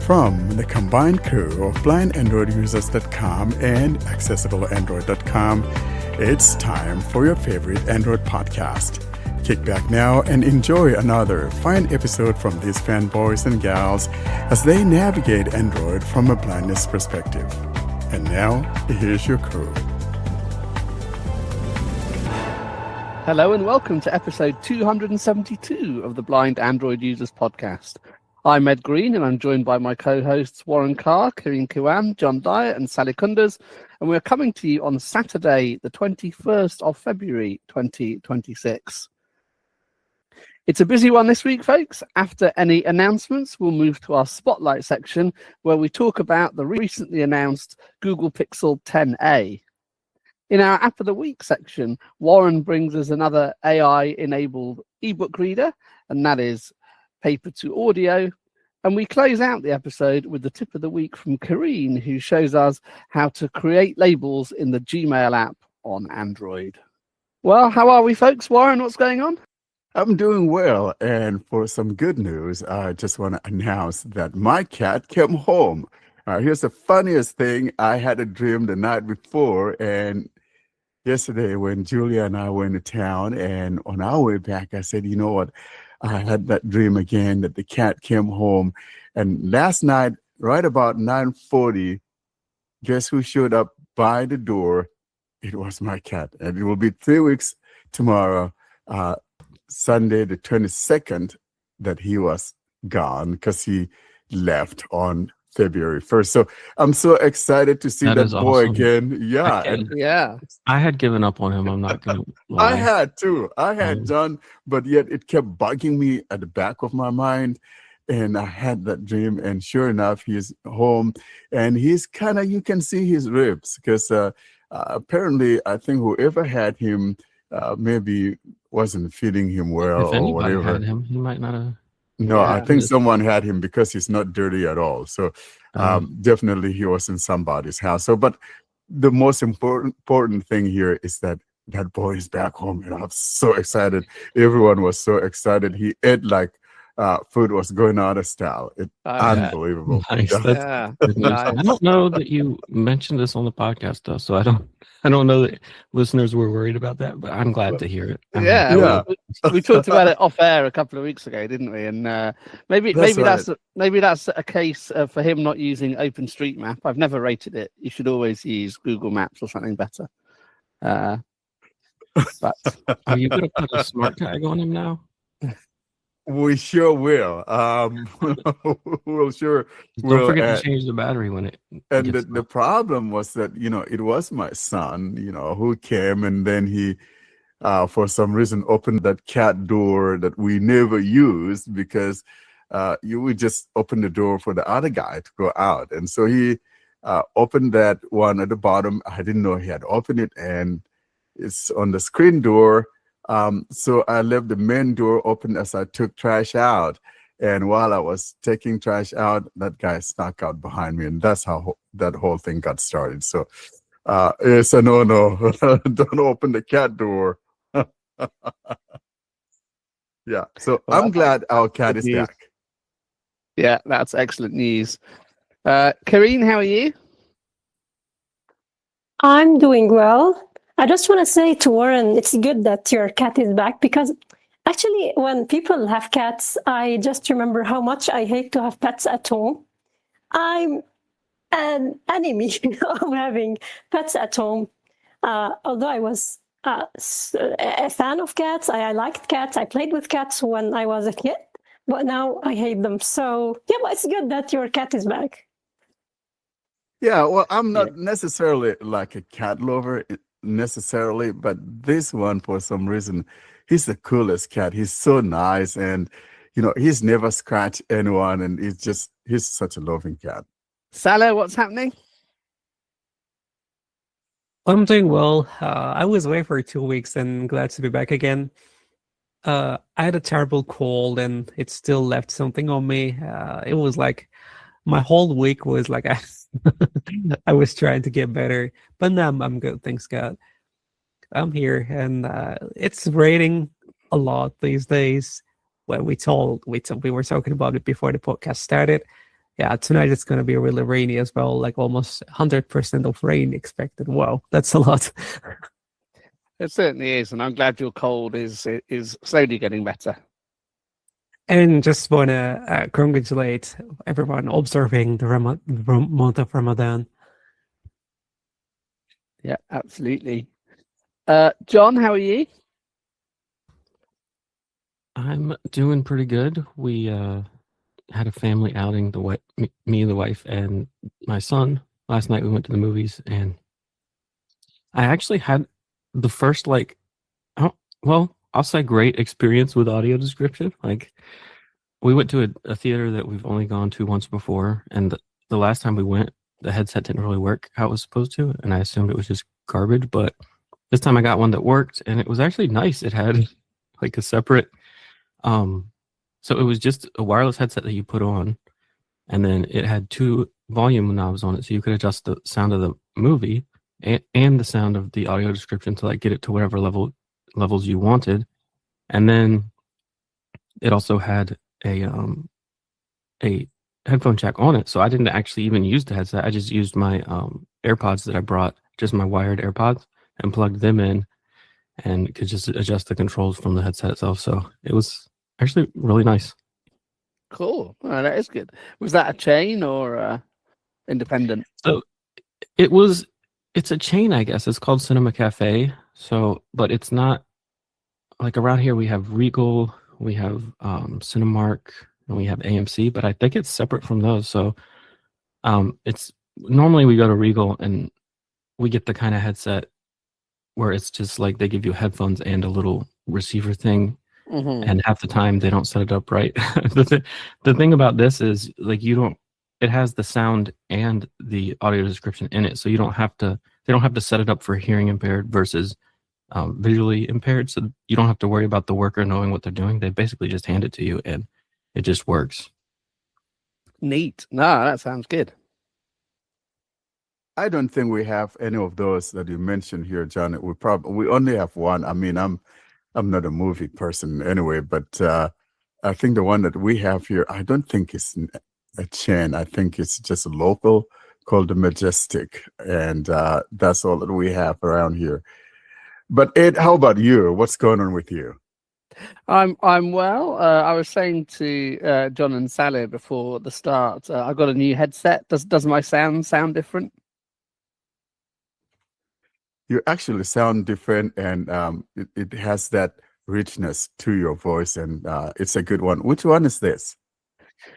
From the combined crew of blindandroidusers.com and accessibleandroid.com, it's time for your favorite Android podcast. Kick back now and enjoy another fine episode from these fanboys and gals as they navigate Android from a blindness perspective. And now, here's your crew. Hello and welcome to episode 272 of the Blind Android Users podcast. I'm Ed Green and I'm joined by my co-hosts Warren Carr, Karene Kuam, John Dyer and Sally Kunders, and we're coming to you on Saturday, the 21st of February 2026. It's a busy one this week, folks. After any announcements, we'll move to our Spotlight section where we talk about the recently announced Google Pixel 10a. In our App of the Week section, Warren brings us another AI-enabled ebook reader, and that is Paper to Audio. And we close out the episode with the tip of the week from Karene, who shows us how to create labels in the Gmail app on Android. Well, how are we, folks? Warren, what's going on? I'm doing well, and for some good news, I just want to announce that my cat came home. Here's the funniest thing. I had a dream the night before, and yesterday when Julia and I went to town, and on our way back, I said, you know what? I had that dream again that the cat came home. And last night, right about 9:40, guess who showed up by the door? It was my cat. And it will be 3 weeks tomorrow, Sunday the 22nd, that he was gone because he left on February 1st. So I'm so excited to see that boy awesome. again. Yeah. Yeah. I had given up on him. I'm not going to lie. I had too. I had done, but yet it kept bugging me at the back of my mind. And I had that dream. And sure enough, he's home. And he's kind of, you can see his ribs because apparently, I think whoever had him maybe wasn't feeding him well If or whatever. anybody had him, he might not have. No, Yeah. I think someone had him because he's not dirty at all. So definitely he was in somebody's house. So, but the most important thing here is that that boy is back home, and I'm so excited. Everyone was so excited. He ate like food was going out of style. Unbelievable. Nice. Yeah. Yeah. Good news. I don't know that you mentioned this on the podcast, though, so I don't know that listeners were worried about that, but I'm glad to hear it. Yeah. We talked about it off air a couple of weeks ago, didn't we? And maybe that's a case for him not using OpenStreetMap. I've never rated it. You should always use Google Maps or something better. But Are you going to put a smart tag on him now? We sure will. We'll sure. Don't forget to change the battery when it. And the problem was that, it was my son, who came, and then he, for some reason, opened that cat door that we never used because you would just open the door for the other guy to go out. And so he opened that one at the bottom. I didn't know he had opened it, and it's on the screen door. So I left the main door open as I took trash out. And while I was taking trash out, that guy snuck out behind me. And that's how that whole thing got started. So it's a no. Don't open the cat door. Yeah. So I'm glad our cat is back. yeah, that's excellent news. Karene, how are you? I'm doing well. I just want to say to Warren, it's good that your cat is back because actually when people have cats, I just remember how much I hate to have pets at home. I'm an enemy of having pets at home. Although I was a fan of cats, I liked cats. I played with cats when I was a kid, but now I hate them. So yeah, but it's good that your cat is back. Yeah, well, I'm not necessarily like a cat lover necessarily, but this one, for some reason, he's the coolest cat. He's so nice, and he's never scratched anyone, and he's such a loving cat. Salah, what's happening? I'm doing well. I was away for 2 weeks and glad to be back again. I had a terrible cold and it still left something on me. It was like my whole week was like I was trying to get better, but now I'm good. Thanks God. I'm here, and it's raining a lot these days. Well, we were talking about it before the podcast started. yeah, tonight it's going to be really rainy as well, like almost 100% of rain expected. Wow, that's a lot. It certainly is, and I'm glad your cold is slowly getting better. And just want to congratulate everyone observing the month of Ramadan. Yeah, absolutely. John, how are you? I'm doing pretty good. We had a family outing, me, the wife, and my son. Last night we went to the movies, and I actually had the first I'll say great experience with audio description. Like, we went to a theater that we've only gone to once before, and the last time we went, the headset didn't really work how it was supposed to, and I assumed it was just garbage. But this time I got one that worked, and it was actually nice. It had like a separate, so it was just a wireless headset that you put on, and then it had 2 volume knobs on it, so you could adjust the sound of the movie and the sound of the audio description to like get it to whatever levels you wanted. And then it also had a headphone jack on it, so I didn't actually even use the headset. I just used my AirPods that I brought, just my wired AirPods, and plugged them in, and could just adjust the controls from the headset itself. So it was actually really nice. Cool. Oh, that is good. Was that a chain or independent? So it's a chain, I guess. It's called Cinema Cafe. So, but it's not like around here. We have Regal, we have Cinemark, and we have AMC, but I think it's separate from those. So it's normally we go to Regal and we get the kind of headset where it's just like they give you headphones and a little receiver thing, and half the time they don't set it up right. The thing about this is like it has the sound and the audio description in it, so they don't have to set it up for hearing impaired versus visually impaired, so you don't have to worry about the worker knowing what they're doing. They basically just hand it to you and it just works. Neat. No, that sounds good. I don't think we have any of those that you mentioned here, John. We only have one. I mean, I'm not a movie person anyway, but I think the one that we have here, I don't think it's a chain. I think it's just a local called the Majestic, and that's all that we have around here. But Ed, how about you? What's going on with you? I'm well. I was saying to John and Sally before the start, I got a new headset. Does my sound different? You actually sound different, and it has that richness to your voice, and it's a good one. Which one is this?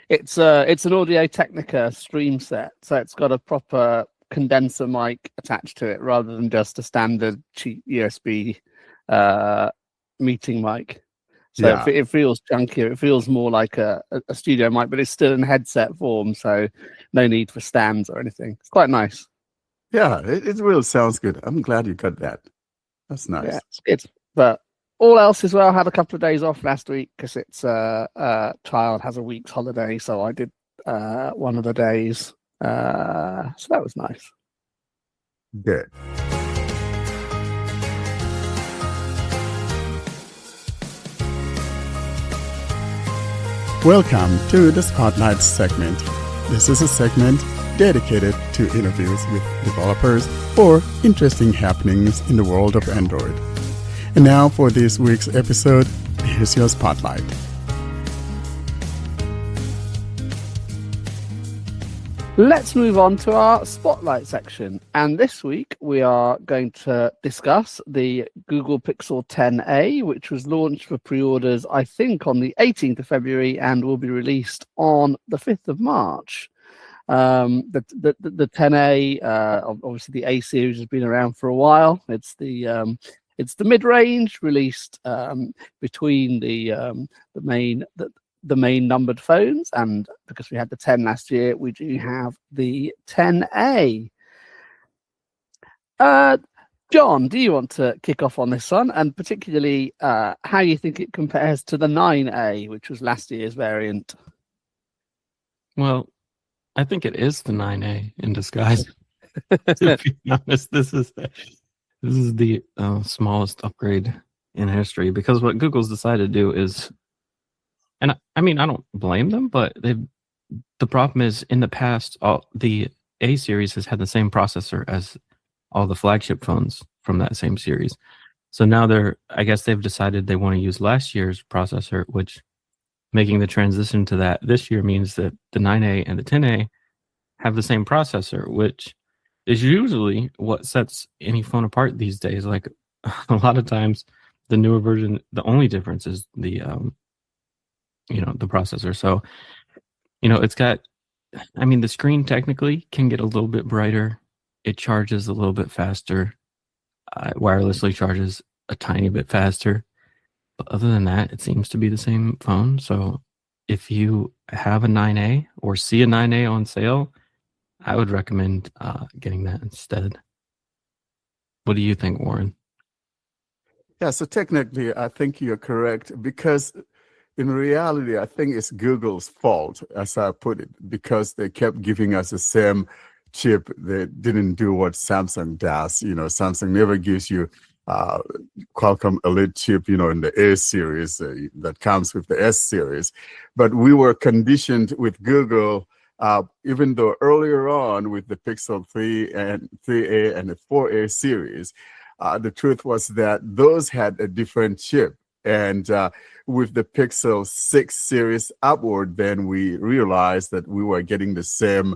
It's an Audio Technica stream set, so it's got a proper condenser mic attached to it rather than just a standard cheap USB meeting mic. So Yeah. it feels chunkier. It feels more like a studio mic, but it's still in headset form, so no need for stands or anything. It's quite nice. Yeah, it really sounds good. I'm glad you got that. That's nice. Yeah, it's good. But all else as well. I had a couple of days off last week because it's child has a week's holiday, so I did one of the days. So that was nice. Good. Welcome to the Spotlight segment. This is a segment dedicated to interviews with developers or interesting happenings in the world of Android. And now for this week's episode, here's your Spotlight. Let's move on to our Spotlight section. And this week we are going to discuss the Google Pixel 10a, which was launched for pre-orders, I think, on the 18th of February and will be released on the 5th of March. The 10a, obviously the A series has been around for a while. It's the mid-range, released between the main numbered phones, and because we had the 10 last year, we do have the 10a. John, do you want to kick off on this one, and particularly how you think it compares to the 9a, which was last year's variant? Well, I think it is the 9A in disguise. To be honest, this is the smallest upgrade in history, because what Google's decided to do is, and I mean, I don't blame them, but they've the problem is, in the past, all the A series has had the same processor as all the flagship phones from that same series. So now I guess they've decided they want to use last year's processor, which making the transition to that this year means that the 9A and the 10A have the same processor, which is usually what sets any phone apart these days. Like a lot of times, the newer version, the only difference is the the processor. So it's got. I mean, the screen technically can get a little bit brighter. It charges a little bit faster. Wirelessly charges a tiny bit faster. But other than that, it seems to be the same phone. So if you have a 9A or see a 9A on sale, I would recommend getting that instead. What do you think, Warren? Yeah, so technically, I think you're correct because in reality, I think it's Google's fault, as I put it, because they kept giving us the same chip. They didn't do what Samsung does. Samsung never gives you Qualcomm Elite chip, in the A series that comes with the S series. But we were conditioned with Google, even though earlier on with the Pixel 3 and 3A and the 4A series, the truth was that those had a different chip. And with the Pixel 6 series upward, then we realized that we were getting the same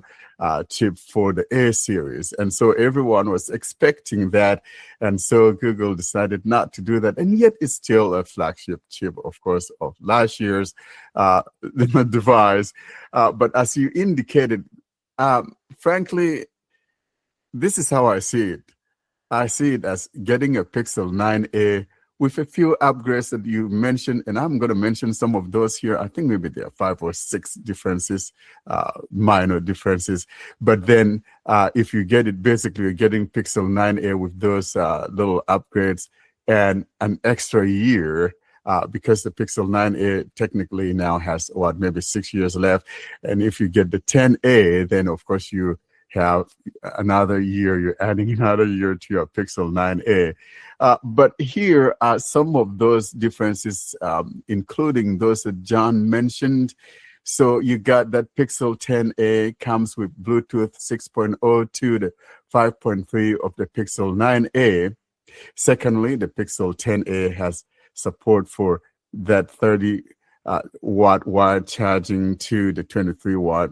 chip for the A series. And so everyone was expecting that. And so Google decided not to do that. And yet it's still a flagship chip, of course, of last year's device. But as you indicated, frankly, this is how I see it. I see it as getting a Pixel 9A with a few upgrades that you mentioned, and I'm going to mention some of those here. I think maybe there are 5 or 6 differences, minor differences. But then if you get it, basically you're getting Pixel 9A with those little upgrades and an extra year because the Pixel 9A technically now has, maybe 6 years left. And if you get the 10A, then of course you have another year, you're adding another year to your Pixel 9A. But here are some of those differences, including those that John mentioned. So you got that Pixel 10A comes with Bluetooth 6.0 to the 5.3 of the Pixel 9A. Secondly, the Pixel 10A has support for that 30 watt wired charging to the 23 watt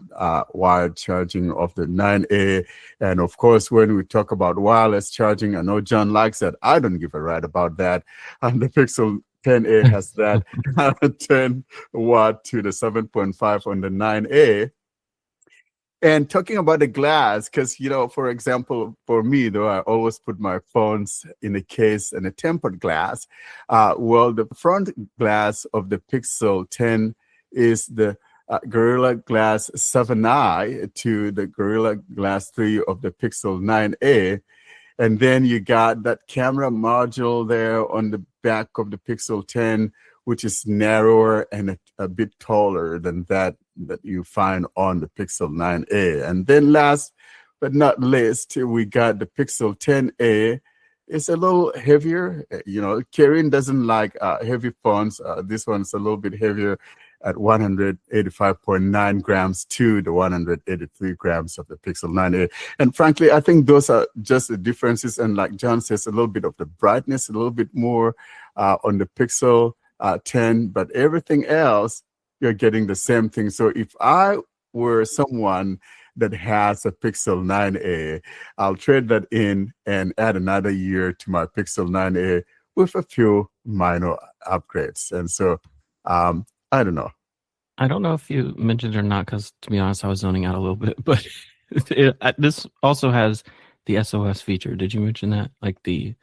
wired charging of the 9A. And of course, when we talk about wireless charging, I know John likes that. I don't give a right about that. And the Pixel 10A has that 10 watt to the 7.5 on the 9A. And talking about the glass, because, for example, for me, though, I always put my phones in a case and a tempered glass. Well, the front glass of the Pixel 10 is the Gorilla Glass 7i to the Gorilla Glass 3 of the Pixel 9A. And then you got that camera module there on the back of the Pixel 10, which is narrower and a bit taller than that you find on the Pixel 9A. And then last but not least, we got the Pixel 10A. It's a little heavier. Karene doesn't like heavy phones. This one's a little bit heavier at 185.9 grams to the 183 grams of the Pixel 9A. And frankly, I think those are just the differences. And like John says, a little bit of the brightness, a little bit more on the Pixel 10, but everything else, you're getting the same thing. So if I were someone that has a Pixel 9A, I'll trade that in and add another year to my Pixel 9A with a few minor upgrades. And so I don't know. I don't know if you mentioned it or not, because to be honest, I was zoning out a little bit. But this also has the SOS feature. Did you mention that? Like the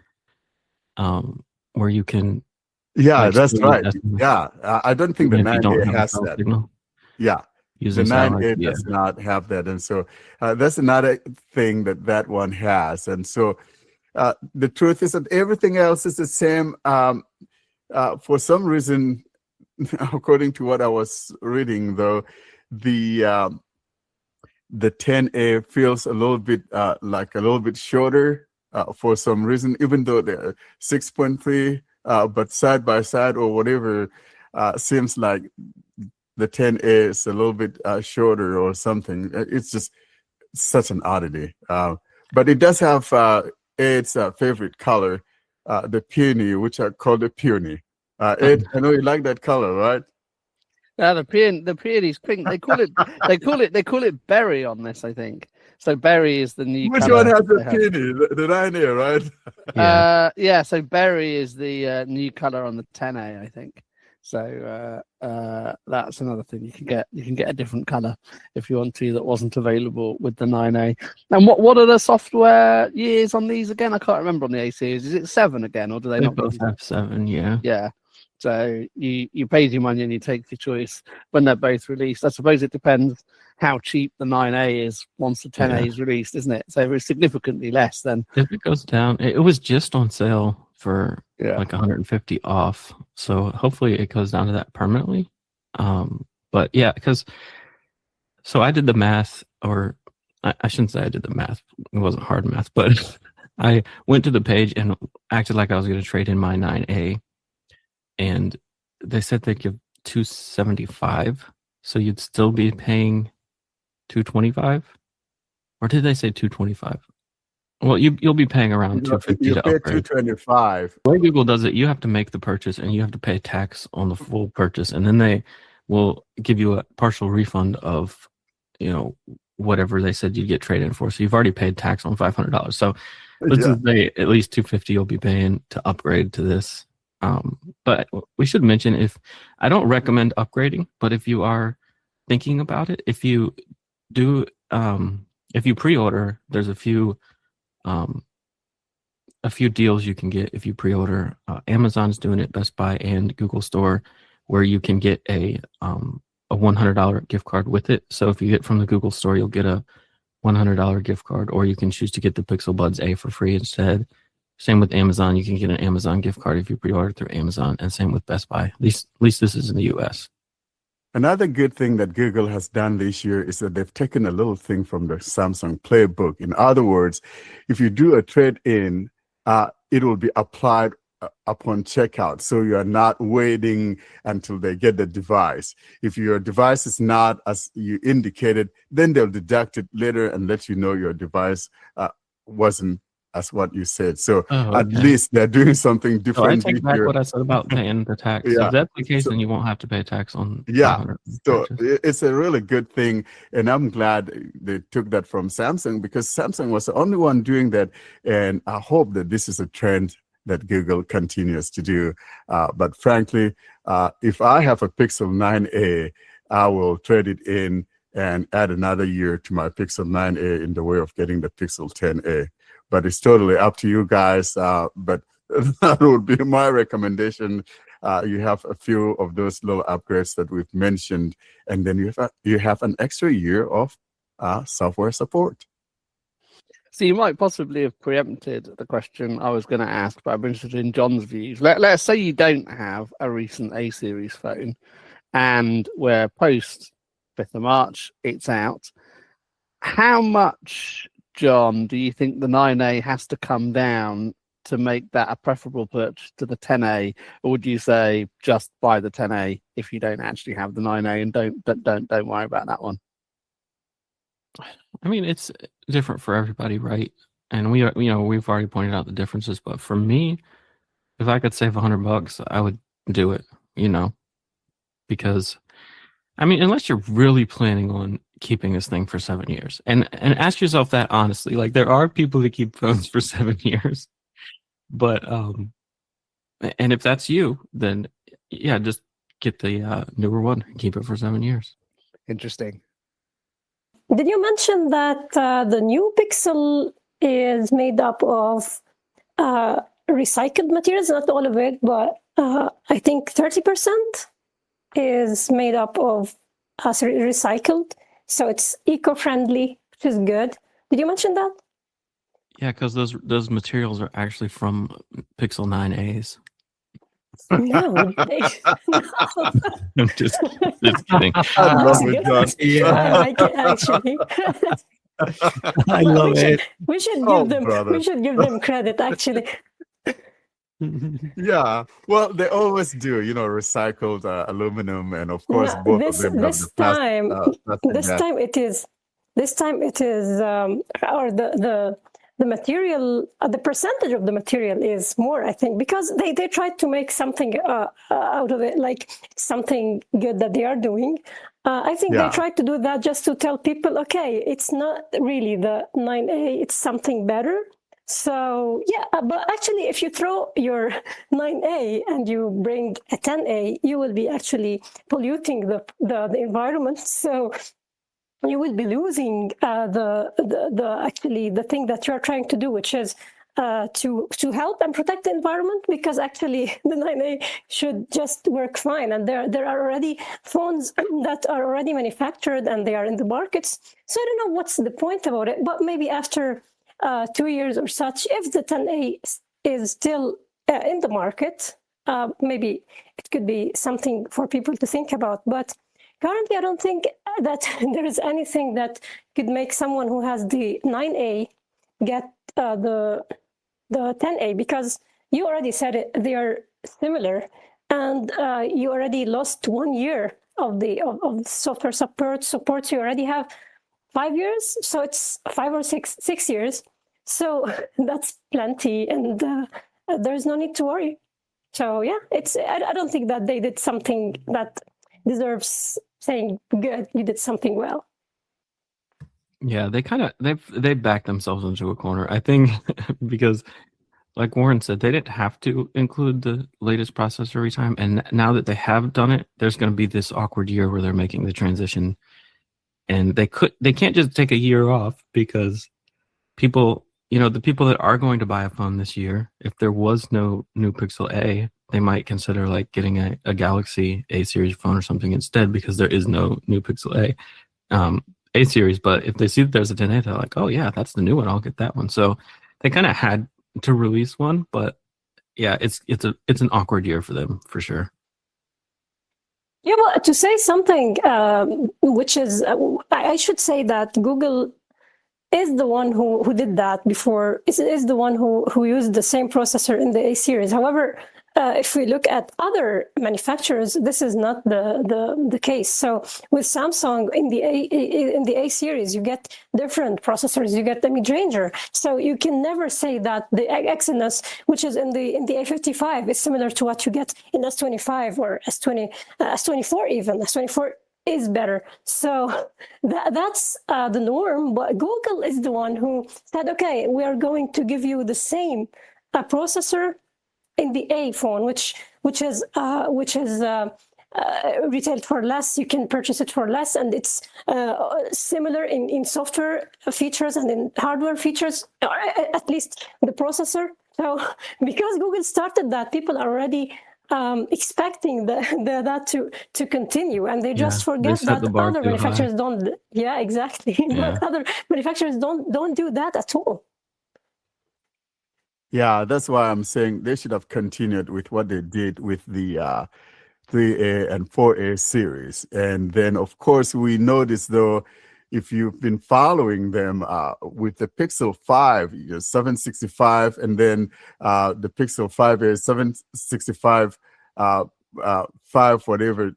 where you can. Yeah, that's right. Yeah, I don't think the even if you don't 9A have a has cell that. signal. Yeah, Using the satellite. 9A Yeah. does not have that. And so that's another thing that one has. And so the truth is that everything else is the same. For some reason, according to what I was reading, though, the 10A feels a little bit like a little bit shorter for some reason, even though they're 6.3, but side by side or whatever, seems like the 10A is a little bit shorter or something. It's just such an oddity. But it does have Ed's favorite color, the peony, which I call the peony. Ed, I know you like that color, right? Yeah, the peony's pink. They call it berry on this, I think. So berry is the new Which color one has the they have. peony? The 9A, right? Yeah. So berry is the new color on the 10A, I think. So that's another thing you can get. You can get a different color if you want to that wasn't available with the 9A. And what are the software years on these again? I can't remember on the A series. Is it 7 again, or do they They not? both have 7, yeah. Yeah. So you pay your money and you take your choice when they're both released. I suppose it depends how cheap the 9A is once the 10A is released, isn't it? So if it's significantly less, then if it goes down, it was just on sale for like 150 off. So hopefully it goes down to that permanently. But yeah, because so I did the math, or I shouldn't say I did the math. It wasn't hard math, but I went to the page and acted like I was going to trade in my 9A. And they said they give $275, so you'd still be paying $225, or did they say $225? Well, you'll be paying around $250 You to pay upgrade. $225. The way Google does it, you have to make the purchase and you have to pay tax on the full purchase, and then they will give you a partial refund of, whatever they said you'd get traded in for. So you've already paid tax on $500. So let's just say at least $250 you'll be paying to upgrade to this. But we should mention, if I don't recommend upgrading, but if you are thinking about it, if you do, if you pre-order, there's a few deals you can get if you pre-order. Amazon's doing it, Best Buy and Google Store, where you can get a $100 gift card with it. So if you get from the Google Store, you'll get a $100 gift card, or you can choose to get the Pixel Buds A for free instead. Same with Amazon. You can get an Amazon gift card if you pre-order through Amazon, and same with Best Buy. At least this is in the US. Another good thing that Google has done this year is that they've taken a little thing from the Samsung playbook. In other words, if you do a trade-in, it will be applied upon checkout. So you are not waiting until they get the device. If your device is not as you indicated, then they'll deduct it later and let you know your device wasn't as what you said. So at least they're doing something different. So I take back what I said about paying the tax. If that's the case, then you won't have to pay tax on. So it's a really good thing, and I'm glad they took that from Samsung, because Samsung was the only one doing that, and I hope that this is a trend that Google continues to do. But frankly, if I have a Pixel 9A, I will trade it in and add another year to my Pixel 9A in the way of getting the Pixel 10A. But it's totally up to you guys. But that would be my recommendation. You have a few of those little upgrades that we've mentioned, and then you have an extra year of software support. So you might possibly have preempted the question I was going to ask, but I'm interested in John's views. Let's say you don't have a recent A series phone, and we're post 5th of March, it's out. How much, John, do you think the 9A has to come down to make that a preferable purchase to the 10A, or would you say just buy the 10A if you don't actually have the 9A and don't worry about that one? I mean, it's different for everybody, right? And we've already pointed out the differences. But for me, if I could save $100, I would do it. Because I mean, unless you're really planning on keeping this thing for 7 years, and ask yourself that honestly. Like, there are people that keep phones for 7 years, but and if that's you, then yeah, just get the newer one and keep it for 7 years. Interesting. Did you mention that the new Pixel is made up of recycled materials? Not all of it, but I think 30% is made up of recycled. So it's eco-friendly, which is good. Did you mention that? Yeah, because those materials are actually from Pixel 9As. No. I'm just kidding. I love it, John. Yeah, I can actually. I love it. We should Oh, give them. brother. We should give them credit. Actually, Yeah, well, they always do, recycled aluminum, and of course, No, both of them have the plastic this back. time it is, or the material, the percentage of the material is more, I think, because they tried to make something out of it, like something good that they are doing. I think they Yeah, tried to do that just to tell people, okay, it's not really the 9A, it's something better. So yeah, but actually, if you throw your 9A and you bring a 10A, you will be actually polluting the environment. So you will be losing the thing that you're trying to do, which is to help and protect the environment, because actually the 9A should just work fine. And there are already phones that are already manufactured and they are in the markets. So I don't know what's the point about it, but maybe after 2 years or such, if the 10A is still in the market, maybe it could be something for people to think about. But currently, I don't think that there is anything that could make someone who has the 9A get the 10A, because you already said it, they are similar, and you already lost 1 year of the software support. You already have 5 years, so it's 5 or 6 years. So that's plenty, and there's no need to worry. So yeah, I don't think that they did something that deserves saying good, you did something well. Yeah, they backed themselves into a corner, I think, because like Warren said, they didn't have to include the latest processor every time, and now that they have done it, there's going to be this awkward year where they're making the transition, and they can't just take a year off, because people, the people that are going to buy a phone this year, if there was no new Pixel A, they might consider like getting a Galaxy A series phone or something instead, because there is no new Pixel A series. But if they see that there's a 10A, they're like, oh yeah, that's the new one, I'll get that one. So they kind of had to release one, but yeah, it's an awkward year for them for sure. Yeah, well, to say something, which is, I should say that Google is the one who did that before, is the one who used the same processor in the A series. However, if we look at other manufacturers, this is not the case. So with Samsung in the A series, you get different processors. You get the mid-ranger. So you can never say that the Exynos, which is in the A55, is similar to what you get in S25 or S24 even. S24 is better. So that's the norm. But Google is the one who said, okay, we are going to give you the same processor in the A phone, which is retailed for less. You can purchase it for less, and it's similar in software features and in hardware features, at least the processor. So because Google started that, people are already expecting that to continue, and they just forget that other manufacturers don't. Yeah, exactly. Yeah. But other manufacturers don't do that at all. Yeah, that's why I'm saying they should have continued with what they did with the 3A and 4A series. And then, of course, we noticed, though, if you've been following them with the Pixel 5, 765, and then the Pixel 5A 765 5 whatever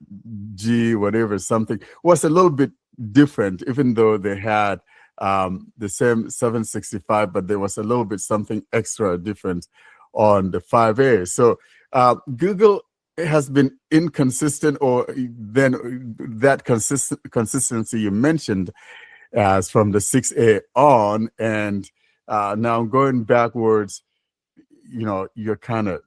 G whatever something was a little bit different, even though they had the same 765, but there was a little bit something extra different on the 5A. So Google has been inconsistent, or then that consistency you mentioned as from the 6A on, and now going backwards, you're kind of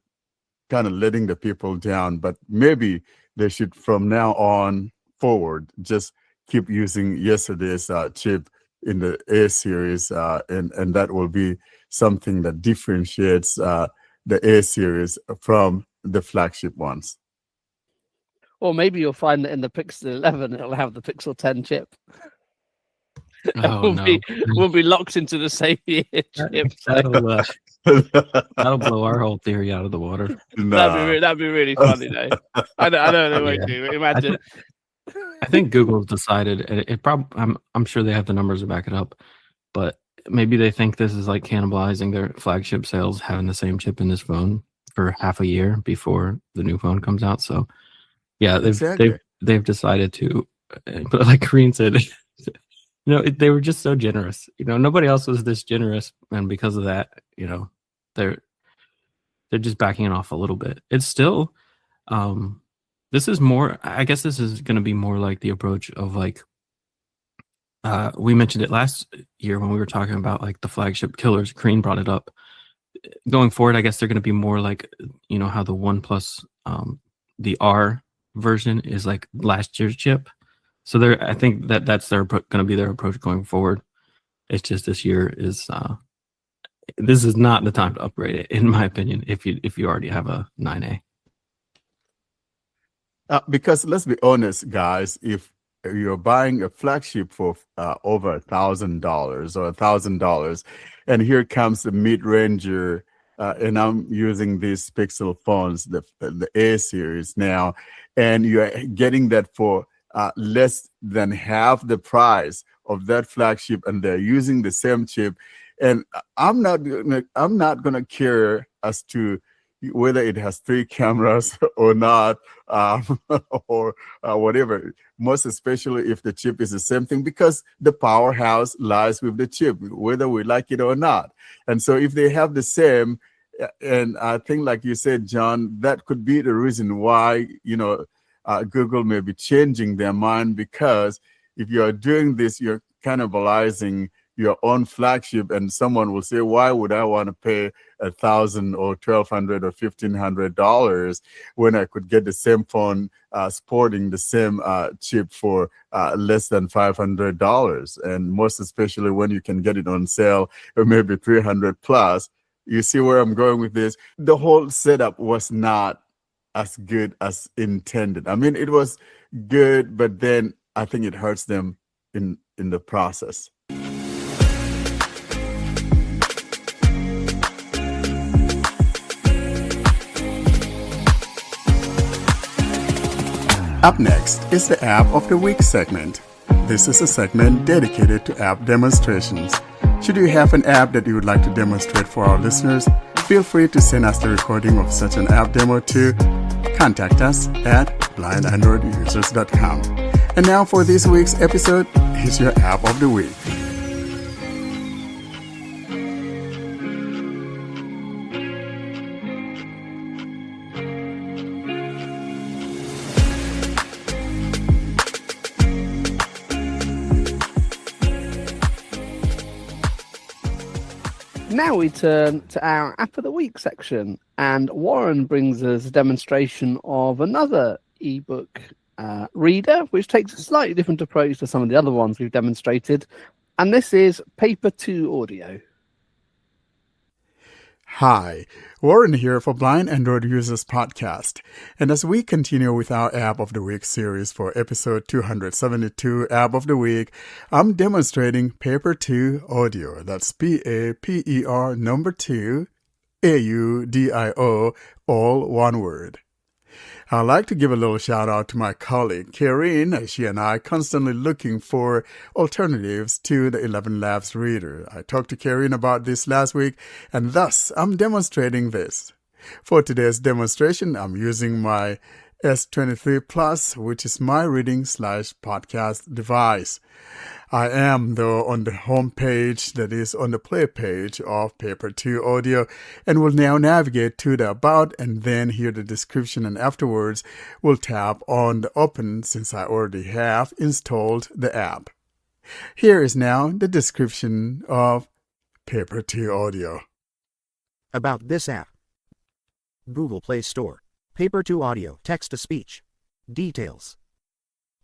letting the people down. But maybe they should, from now on forward, just keep using yesterday's chip in the A series, and that will be something that differentiates the A series from the flagship ones. Or maybe you'll find that in the Pixel 11, it'll have the Pixel 10 chip. Oh no, we'll be locked into the same year chip. That'll blow our whole theory out of the water. Nah. That'd be really funny, though. I know they won't do. Imagine. I think Google's decided, and it probably, I'm sure they have the numbers to back it up, but maybe they think this is like cannibalizing their flagship sales, having the same chip in this phone. for half a year before the new phone comes out. So yeah, Exactly. they've decided to, but like Karene said, they were just so generous. Nobody else was this generous, and because of that, they're just backing it off a little bit. It's still, this is more. I guess this is going to be more like the approach of like, we mentioned it last year when we were talking about like the flagship killers. Karene brought it up. Going forward, I guess they're going to be more like, how the OnePlus, the R version is like last year's chip. So I think that's going to be their approach going forward. It's just this year is this is not the time to upgrade it, in my opinion. If you already have a 9A. Because let's be honest, guys, if you're buying a flagship for over $1,000 or $1,000, and here comes the mid-ranger, and I'm using these Pixel phones, the A series now, and you're getting that for less than half the price of that flagship, and they're using the same chip, and I'm not gonna care as to whether it has 3 cameras or not, or whatever. Most especially if the chip is the same thing, because the powerhouse lies with the chip, whether we like it or not. And so if they have the same, and I think, like you said, John, that could be the reason why Google may be changing their mind, because if you are doing this, you're cannibalizing your own flagship, and someone will say, why would I want to pay $1,000 or $1,200 or $1,500 when I could get the same phone sporting the same chip for less than $500? And most especially when you can get it on sale or maybe $300 plus. You see where I'm going with this? The whole setup was not as good as intended. I mean, it was good, but then I think it hurts them in the process. Up next is the App of the Week segment. This is a segment dedicated to app demonstrations. Should you have an app that you would like to demonstrate for our listeners, feel free to send us the recording of such an app demo to contact us at blindandroidusers.com. And now for this week's episode, here's your App of the Week. Now we turn to our App of the Week section, and Warren brings us a demonstration of another ebook reader, which takes a slightly different approach to some of the other ones we've demonstrated, and this is Paper 2 Audio. Hi, Warren here for Blind Android Users Podcast. And as we continue with our App of the Week series for episode 272 App of the Week, I'm demonstrating Paper 2 Audio. That's PAPER number 2, AUDIO, all one word. I'd like to give a little shout out to my colleague, Karene. She and I constantly looking for alternatives to the 11 Labs reader. I talked to Karene about this last week, and thus I'm demonstrating this. For today's demonstration, I'm using my S23 Plus, which is my reading/podcast device. I am, though, on the home page, that is on the play page of Paper 2 Audio, and will now navigate to the About and then hear the description, and afterwards we'll tap on the Open since I already have installed the app. Here is now the description of Paper 2 Audio. About this app. Google Play Store. Paper 2 Audio, text-to-speech. Details.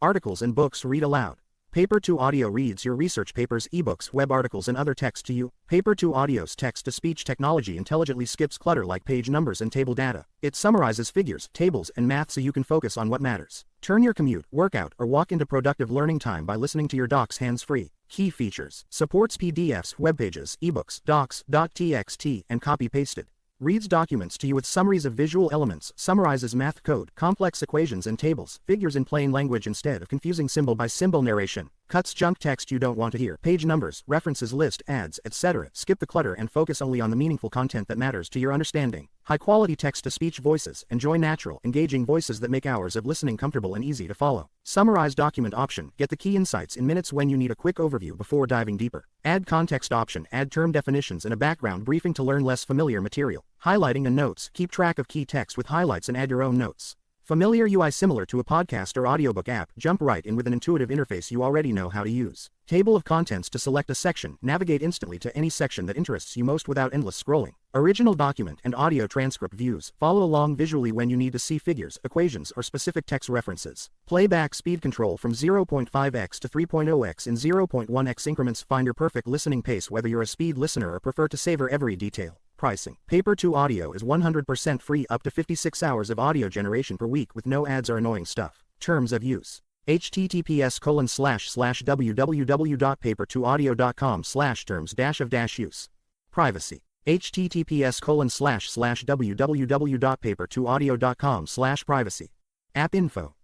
Articles and books read aloud. Paper 2 Audio reads your research papers, ebooks, web articles, and other text to you. Paper 2 Audio's text-to-speech technology intelligently skips clutter like page numbers and table data. It summarizes figures, tables, and math so you can focus on what matters. Turn your commute, workout, or walk into productive learning time by listening to your docs hands-free. Key features. Supports PDFs, web pages, ebooks, docs, .txt, and copy-pasted. Reads documents to you with summaries of visual elements, summarizes math code, complex equations and tables, figures in plain language instead of confusing symbol by symbol narration. Cuts junk text you don't want to hear. Page numbers, references, list, ads, etc. Skip the clutter and focus only on the meaningful content that matters to your understanding. High-quality text-to-speech voices. Enjoy natural, engaging voices that make hours of listening comfortable and easy to follow. Summarize document option. Get the key insights in minutes when you need a quick overview before diving deeper. Add context option. Add term definitions and a background briefing to learn less familiar material. Highlighting and notes. Keep track of key text with highlights and add your own notes. Familiar UI similar to a podcast or audiobook app. Jump right in with an intuitive interface you already know how to use. Table of contents to select a section. Navigate instantly to any section that interests you most without endless scrolling. Original document and audio transcript views. Follow along visually when you need to see figures, equations, or specific text references. Playback speed control from 0.5x to 3.0x in 0.1x increments. Find your perfect listening pace whether you're a speed listener or prefer to savor every detail. Pricing. Paper 2 Audio is 100% free up to 56 hours of audio generation per week with no ads or annoying stuff. Terms of use. https://www.paper2audio.com/terms-of-use. Privacy. https://www.paper2audio.com/privacy. App info.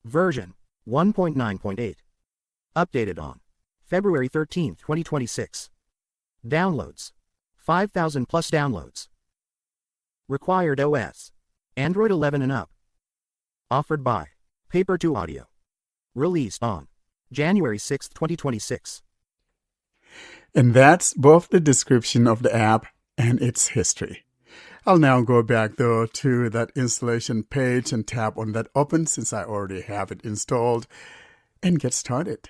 Version 1.9.8. Updated on February 13, 2026. Downloads. 5,000 plus downloads. Required OS. Android 11 and up. Offered by Paper 2 Audio. Released on January 6, 2026. And that's both the description of the app and its history. I'll now go back though to that installation page and tap on that open since I already have it installed and get started.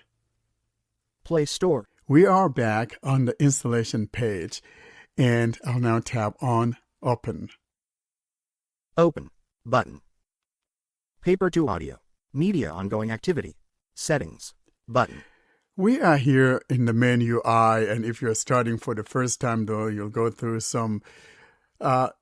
Play Store. We are back on the installation page and I'll now tap on open. Open button. Paper 2 Audio. Media ongoing activity. Settings button. We are here in the main UI, and if you're starting for the first time though, you'll go through some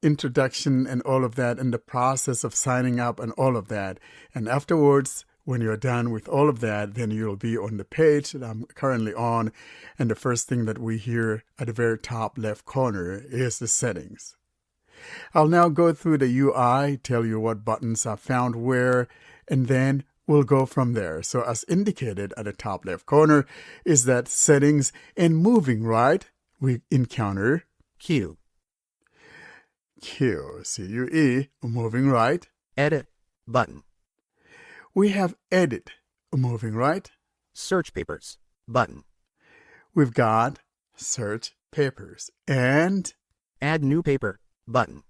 introduction and all of that and the process of signing up and all of that. And afterwards, when you're done with all of that, then you'll be on the page that I'm currently on. And the first thing that we hear at the very top left corner is the settings. I'll now go through the UI, tell you what buttons are found where, and then we'll go from there. So as indicated at the top left corner is that settings, and moving right, we encounter Q. C-U-E, moving right. Edit button. We have edit, moving right. Search papers button. We've got search papers and Add new paper button.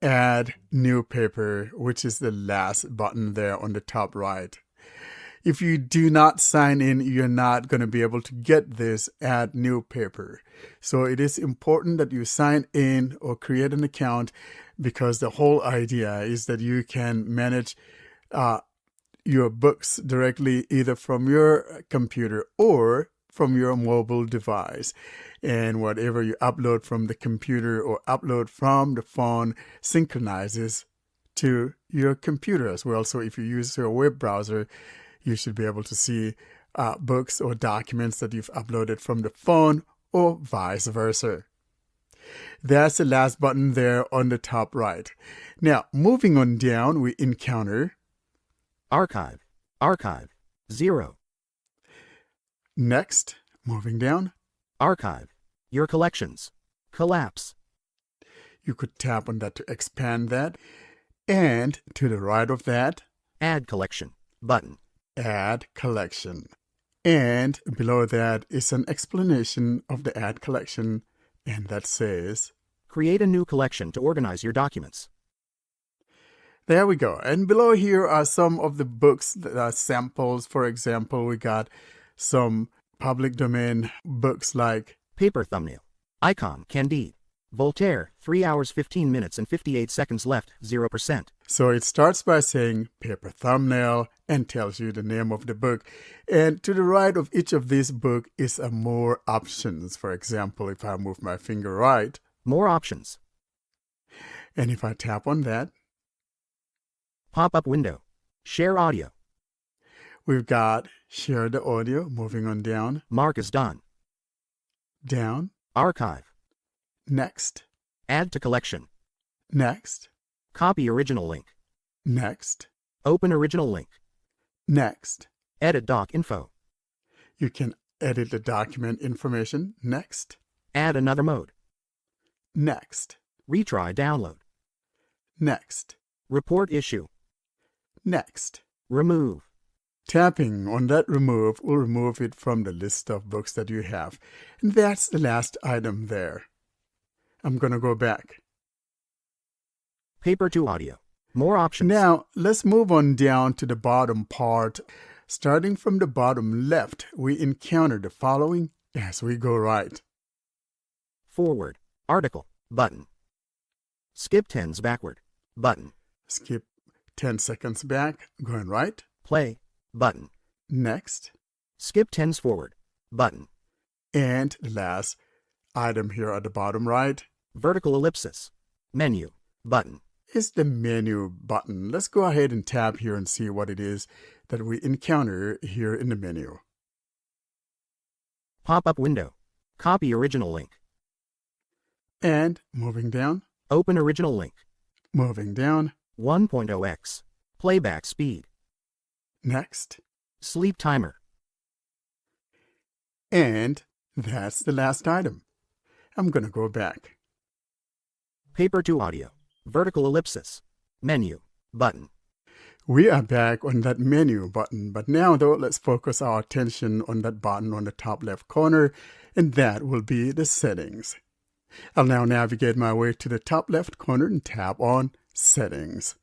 add new paper, which is the last button there on the top right. If you do not sign in, you're not going to be able to get this add new paper. So it is important that you sign in or create an account, because the whole idea is that you can manage your books directly either from your computer or from your mobile device. And whatever you upload from the computer or upload from the phone synchronizes to your computer as well. So if you use your web browser, you should be able to see books or documents that you've uploaded from the phone or vice versa. That's the last button there on the top right. Now, moving on down, we encounter Archive 0. next, moving down. Archive your collections. Collapse. You could tap on that to expand that. And to the right of that, Add collection button. add collection. And below that is an explanation of the add collection, and that says, Create a new collection to organize your documents. there we go. And below here are some of the books that are samples. For example, we got some public domain books like Paper thumbnail. Icon Candide. Voltaire, 3 hours 15 minutes and 58 seconds left, 0%. So it starts by saying paper thumbnail and tells you the name of the book. And to the right of each of these books is a more options. For example, if I move my finger right, More options. and if I tap on that, Pop-up window. Share audio. we've got share the audio, moving on down, Mark is done. down, Archive. next, Add to collection. next, Copy original link. next, Open original link. next. Edit doc info. You can edit the document information. Next. Add another mode. Next. Retry download. Next. Report issue. Next. Remove. Tapping on that remove will remove it from the list of books that you have. And that's the last item there. I'm going to go back. Paper to audio. More options. Now, let's move on down to the bottom part. Starting from the bottom left, we encounter the following as we go right. Forward. Article. Button. Skip 10s backward. Button. Skip 10 seconds back, going right. Play. Button. Next. Skip 10s forward. Button. And the last item here at the bottom right Vertical ellipsis. Menu. Button. is the menu button. Let's go ahead and tap here and see what it is that we encounter here in the menu. Pop-up window. Copy original link. And moving down, Open original link. moving down, 1.0x. Playback speed. next. Sleep timer. And that's the last item. I'm going to go back. Paper to audio. Vertical ellipsis. Menu. Button. We are back on that menu button, but now though, let's focus our attention on that button on the top left corner, and that will be the settings. I'll now navigate my way to the top left corner and tap on Settings.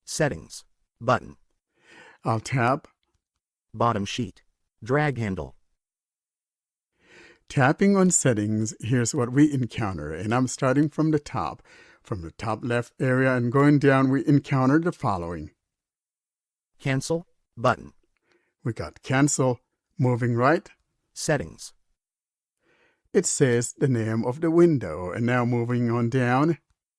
Settings. Button. I'll tap. Bottom sheet. Drag handle. Tapping on Settings, here's what we encounter, and I'm starting from the top. From the top left area and going down, we encounter the following. Cancel. Button. We got Cancel. Moving right, Settings. it says the name of the window, and now moving on down,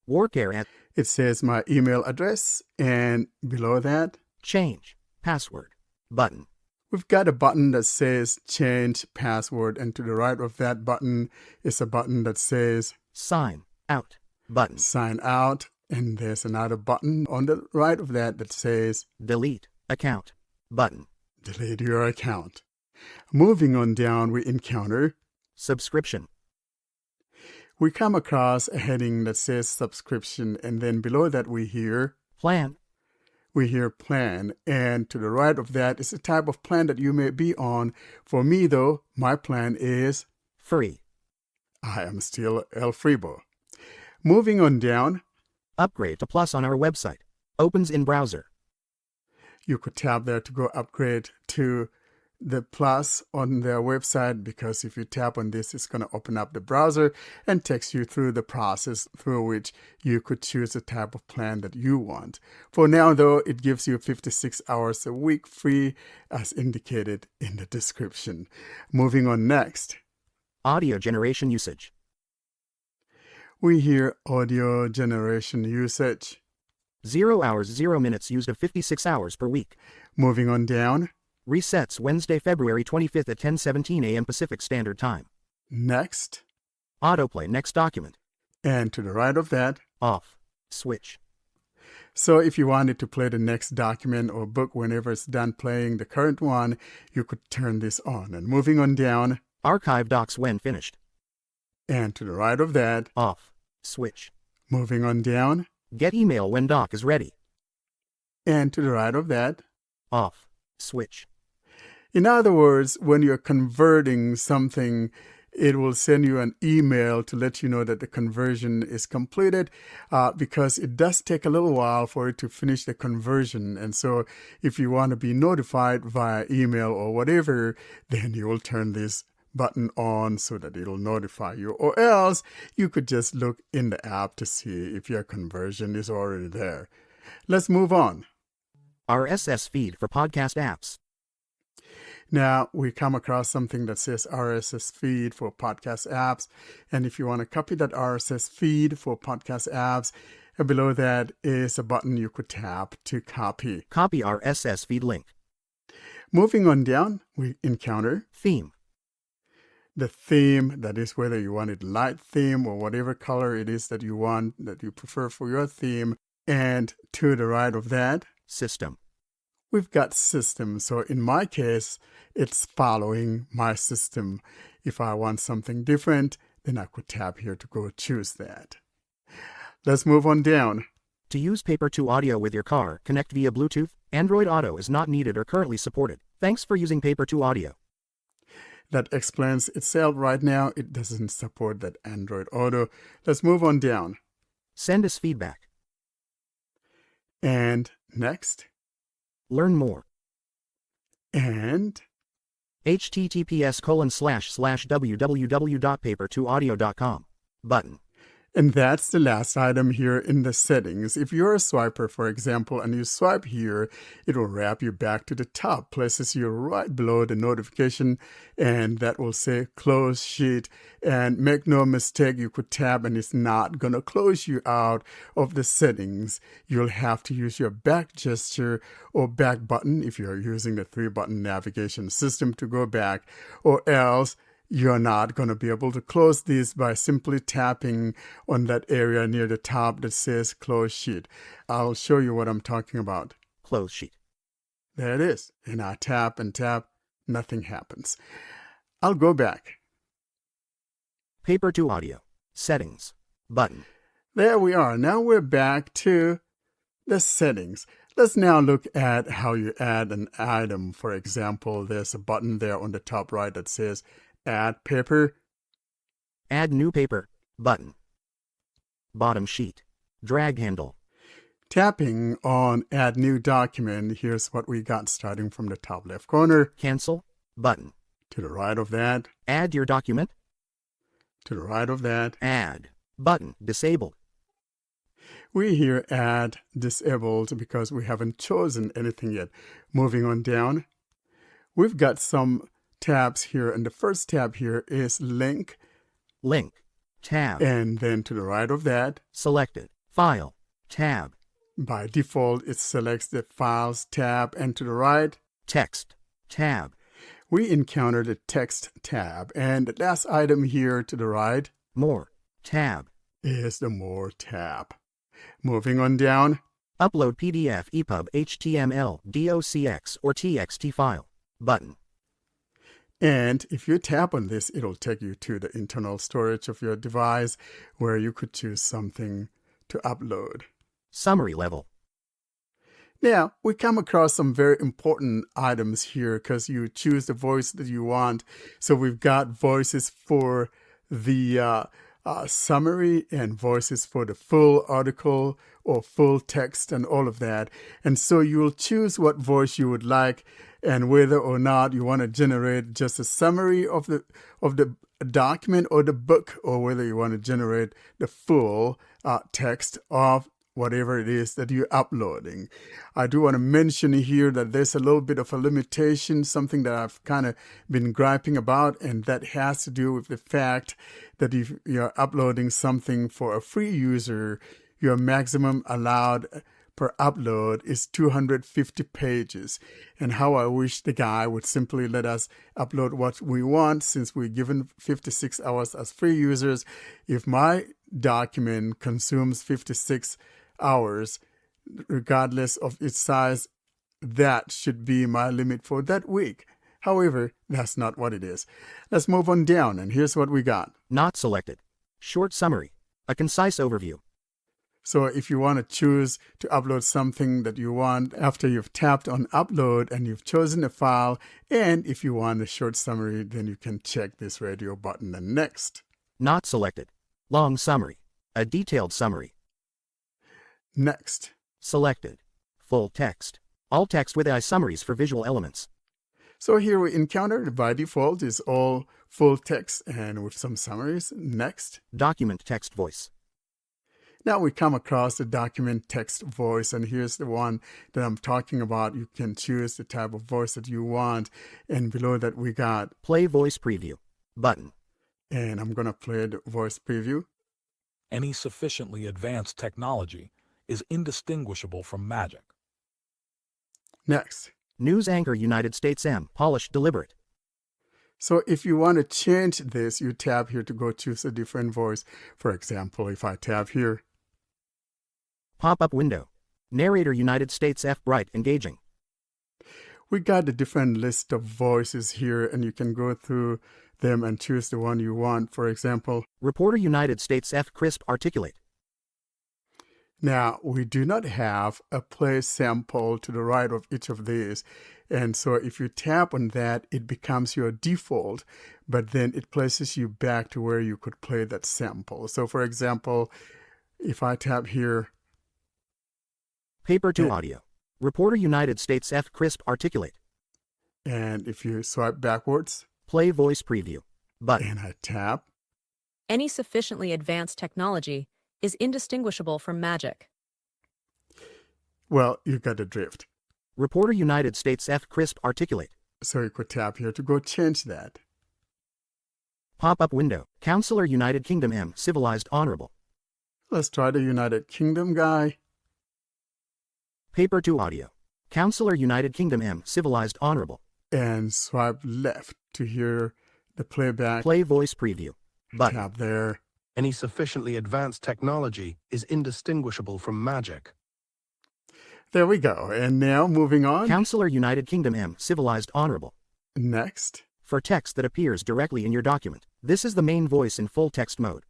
Workare at it says my email address, and below that, change. Password. Button. we've got a button that says Change Password, and to the right of that button is a button that says Sign. Out. Button. Sign Out, and there's another button on the right of that that says Delete. Account. Button. Delete your account. Moving on down, we encounter, Subscription. we come across a heading that says Subscription, and then below that we hear Plan. Plan, and to the right of that is the type of plan that you may be on. For me, though, my plan is Free. I am still El Fribo. Moving on down, Upgrade to Plus on our website. Opens in browser. you could tap there to go upgrade to the Plus on their website, because if you tap on this, it's going to open up the browser and takes you through the process through which you could choose the type of plan that you want. For now, though, it gives you 56 hours a week free, as indicated in the description. Moving on next, Audio generation usage. we hear audio generation usage. 0 hours 0 minutes used of 56 hours per week. Moving on down, Resets Wednesday, February 25th at 10:17 a.m. Pacific Standard Time. next, Autoplay next document. and to the right of that. Off. Switch. So if you wanted to play the next document or book whenever it's done playing the current one, you could turn this on. And moving on down, Archive docs when finished. and to the right of that, Off. Switch. moving on down, Get email when doc is ready. and to the right of that. Off. Switch. In other words, when you're converting something, it will send you an email to let you know that the conversion is completed, because it does take a little while for it to finish the conversion. And so if you want to be notified via email or whatever, then you will turn this button on so that it'll notify you. Or else you could just look in the app to see if your conversion is already there. Let's move on. RSS feed for podcast apps. Now, we come across something that says RSS feed for podcast apps. And if you want to copy that RSS feed for podcast apps, below that is a button you could tap to copy. Copy RSS feed link. Moving on down, we encounter Theme. the theme. That is whether you want it light theme or whatever color it is that you want, that you prefer for your theme. And to the right of that, System. we've got system. So in my case, it's following my system. If I want something different, then I could tap here to go choose that. Let's move on down. To use Paper to Audio with your car, connect via Bluetooth. Android Auto is not needed or currently supported. Thanks for using Paper to Audio. That explains itself right now. It doesn't support that Android Auto. Let's move on down. Send us feedback. And next. Learn more. And https://www.paper2audio.com button. And that's the last item here in the settings. If you're a swiper, for example, and you swipe here, it will wrap you back to the top, places you right below the notification, and that will say close sheet. And make no mistake, you could tap and it's not going to close you out of the settings. You'll have to use your back gesture or back button if you're using the 3-button navigation system to go back, or else you're not going to be able to close these by simply tapping on that area near the top that says close sheet. I'll show you what I'm talking about. Close sheet. There it is. And I tap and tap, nothing happens. I'll go back. Paper to Audio. Settings. Button. There we are. Now we're back to the settings. Let's now look at how you add an item. For example, there's a button there on the top right that says Add Paper. Add New Paper. Button. Bottom sheet. Drag handle. Tapping on Add New Document, here's what we got starting from the top left corner. Cancel. Button. To the right of that. Add your document. To the right of that. Add. Button. Disabled. We here add disabled because we haven't chosen anything yet. Moving on down. We've got some tabs here, and the first tab here is Link. Link. Tab. And then to the right of that. Selected. File. Tab. By default, it selects the Files tab, and to the right. Text. Tab. We encounter the Text tab, and the last item here to the right. More. Tab. Is the More tab. Moving on down. Upload PDF, EPUB, HTML, DOCX, or TXT file. Button. And if you tap on this, it'll take you to the internal storage of your device where you could choose something to upload. Summary level. Now, we come across some very important items here because you choose the voice that you want. So we've got voices for the summary and voices for the full article or full text and all of that. And so you'll choose what voice you would like and whether or not you want to generate just a summary of the document or the book, or whether you want to generate the full text of whatever it is that you're uploading. I do want to mention here that there's a little bit of a limitation, something that I've kind of been griping about, and that has to do with the fact that if you're uploading something for a free user, your maximum allowed per upload is 250 pages. And how I wish the guy would simply let us upload what we want, since we're given 56 hours as free users. If my document consumes 56 hours, regardless of its size, that should be my limit for that week. However, that's not what it is. Let's move on down, and here's what we got. Not selected. Short summary. A concise overview. So if you want to choose to upload something that you want after you've tapped on upload and you've chosen a file, and if you want a short summary, then you can check this radio button and next. Not selected. Long summary. A detailed summary. Next. Selected. Full text. All text with AI summaries for visual elements. So here we encounter by default is all full text and with some summaries. Next. Document text voice. Now we come across the document text voice, and here's the one that I'm talking about. You can choose the type of voice that you want, and below that we got Play voice preview button. And I'm going to play the voice preview. Any sufficiently advanced technology is indistinguishable from magic. Next. News anchor United States M. Polished deliberate. So if you want to change this, you tap here to go choose a different voice. For example, if I tap here. Pop-up window. Narrator United States F. Bright engaging. We got a different list of voices here, and you can go through them and choose the one you want. For example, Reporter United States F. Crisp Articulate. now we do not have a play sample to the right of each of these. And so if you tap on that, it becomes your default, but then it places you back to where you could play that sample. So for example, if I tap here, Paper to audio. Reporter United States F. Crisp Articulate. and if you swipe backwards, Play voice preview. Button. and I tap, Any sufficiently advanced technology is indistinguishable from magic. well, you got the drift. Reporter United States F. Crisp Articulate. So you could tap here to go change that. Pop-up window. Counselor United Kingdom M. Civilized Honorable. Let's try the United Kingdom guy. Paper to audio. Counselor United Kingdom M. Civilized Honorable. And swipe left to hear the playback. Play voice preview. Button. Tap there. Any sufficiently advanced technology is indistinguishable from magic. There we go. And now moving on. Counselor United Kingdom M. Civilized Honorable. Next. For text that appears directly in your document, this is the main voice in full text mode.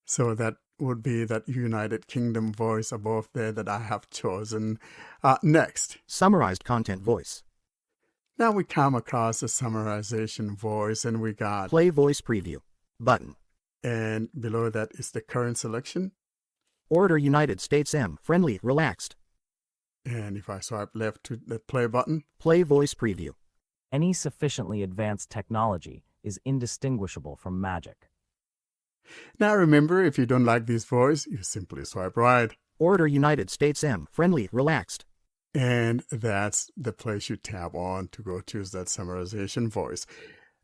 So that would be that United Kingdom voice above there that I have chosen. Next. Summarized content voice. Now we come across the summarization voice, and we got, Play voice preview. Button. and below that is the current selection. Order United States M. Friendly, relaxed. And if I swipe left to the play button, Play voice preview. Any sufficiently advanced technology is indistinguishable from magic. now remember, if you don't like this voice, you simply swipe right. Order United States M. Friendly, relaxed. And that's the place you tap on to go choose that summarization voice.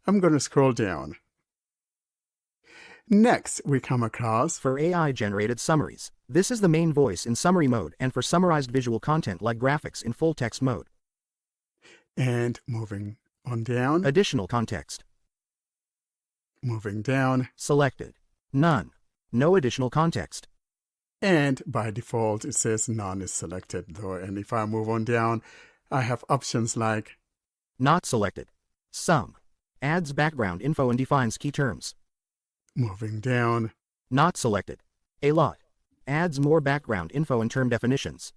I'm going to scroll down. Next, we come across, For AI-generated summaries, this is the main voice in summary mode and for summarized visual content like graphics in full text mode. and moving on down, Additional context. moving down, Selected. None. No additional context. and by default it says none is selected though. And if I move on down, I have options like, Not selected. Some. Adds background info and defines key terms. moving down, Not selected. A lot. Adds more background info and term definitions.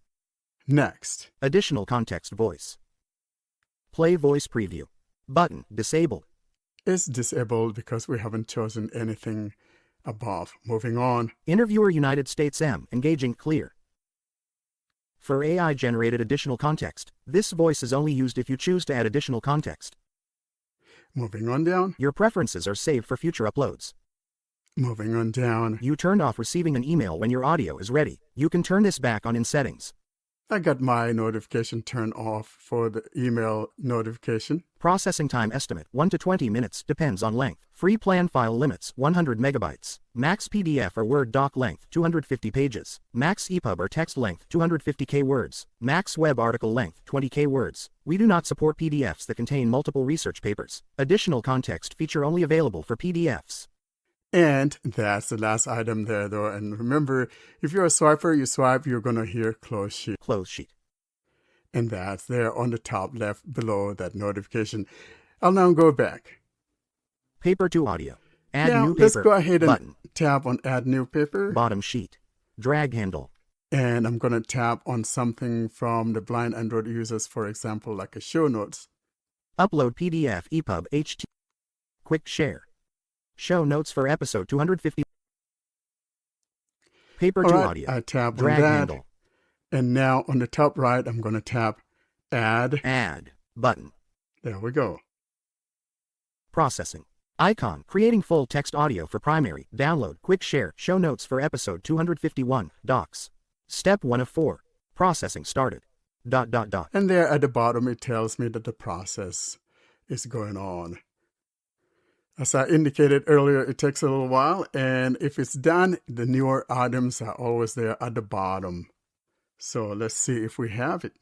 next, Additional context voice. Play voice preview. Button disabled. is disabled because we haven't chosen anything above. Moving on, Interviewer United States M. Engaging clear. For AI-generated additional context, this voice is only used if you choose to add additional context. moving on down, Your preferences are saved for future uploads. moving on down. You turned off receiving an email when your audio is ready. You can turn this back on in settings. I got my notification turned off for the email notification. Processing time estimate 1 to 20 minutes depends on length. Free plan file limits 100 megabytes. Max PDF or Word doc length 250 pages. Max EPUB or text length 250k words. Max web article length 20k words. We do not support PDFs that contain multiple research papers. Additional context feature only available for PDFs. And that's the last item there though. And remember, if you're a swiper, you swipe, you're going to hear close sheet. Close sheet. And that's there on the top left below that notification. I'll now go back. Paper to audio. Add now new paper. let's go ahead and Button. tap on add new paper. Bottom sheet. Drag handle. And I'm going to tap on something from the blind Android users, for example, like a show notes. Upload PDF EPUB HT. Quick share. Show notes for episode 250. Paper All to right, audio. I tap on Drag that. handle. And now on the top right, I'm going to tap add. Add. Button. There we go. Processing. Icon. Creating full text audio for primary. Download. Quick share. Show notes for episode 251. Docs. Step 1 of 4. Processing started. ... And there at the bottom, it tells me that the process is going on. As I indicated earlier, it takes a little while, and if it's done, the newer items are always there at the bottom. So let's see if we have it.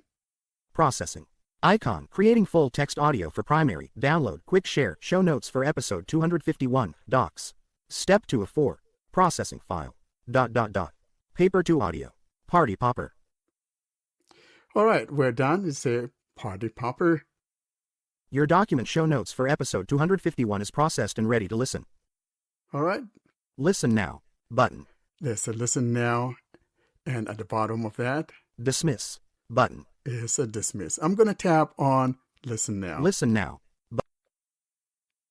Processing. Icon. Creating full text audio for primary. Download. Quick share. Show notes for episode 251. Docs. Step 2 of 4. Processing file. ... Paper to audio. Party popper. All right, we're done. It's a Party popper. Your document show notes for episode 251 is processed and ready to listen. All right. Listen now button. There's a listen now. And at the bottom of that Dismiss button. is a dismiss. I'm going to tap on listen now. Listen now.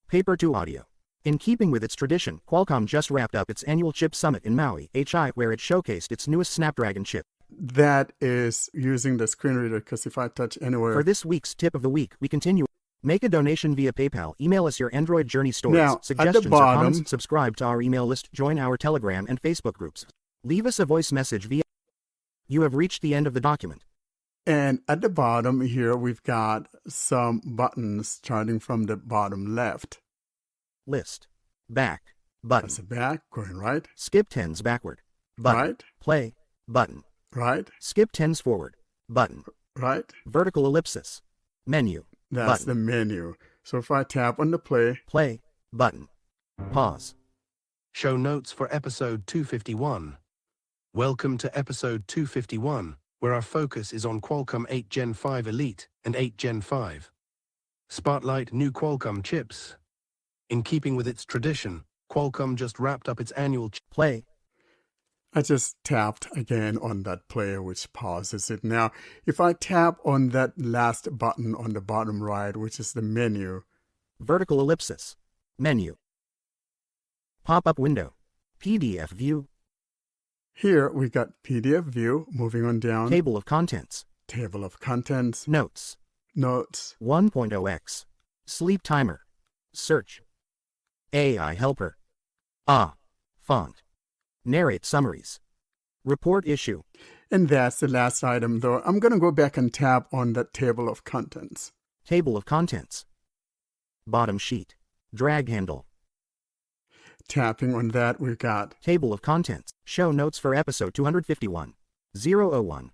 Paper to audio. In keeping with its tradition, Qualcomm just wrapped up its annual Chip Summit in Maui, HI, where it showcased its newest Snapdragon chip. That is using the screen reader, because if I touch anywhere. For this week's tip of the week, we continue. Make a donation via PayPal. Email us your Android Journey stories, Now, suggestions, at the or bottom, comments. Subscribe to our email list. Join our Telegram and Facebook groups. Leave us a voice message via. You have reached the end of the document. And at the bottom here, we've got some buttons starting from the bottom left. List. Back. Button. That's the back, going right. Skip 10s backward. Button. Right. Play. Button. Right. Skip 10s forward. Button. Right. Vertical ellipsis. Menu. That's button. the menu. So if I tap on the play. Play. Button. Pause. Show notes for episode 251. Welcome to episode 251, where our focus is on Qualcomm 8 Gen 5 Elite and 8 Gen 5. Spotlight new Qualcomm chips. In keeping with its tradition, Qualcomm just wrapped up its annual play. I just tapped again on that player, which pauses it. Now, if I tap on that last button on the bottom right, which is the menu. Vertical ellipsis. Menu. Pop-up window. PDF view. Here we got PDF view. Moving on down. Table of contents. Table of contents. Notes. Notes. 1.0x. Sleep timer. Search. AI helper. Font. Narrate summaries. Report issue. And that's the last item, though. I'm going to go back and tap on that table of contents. Table of contents. Bottom sheet. Drag handle. Tapping on that, we got Table of contents. Show notes for episode 251. 001.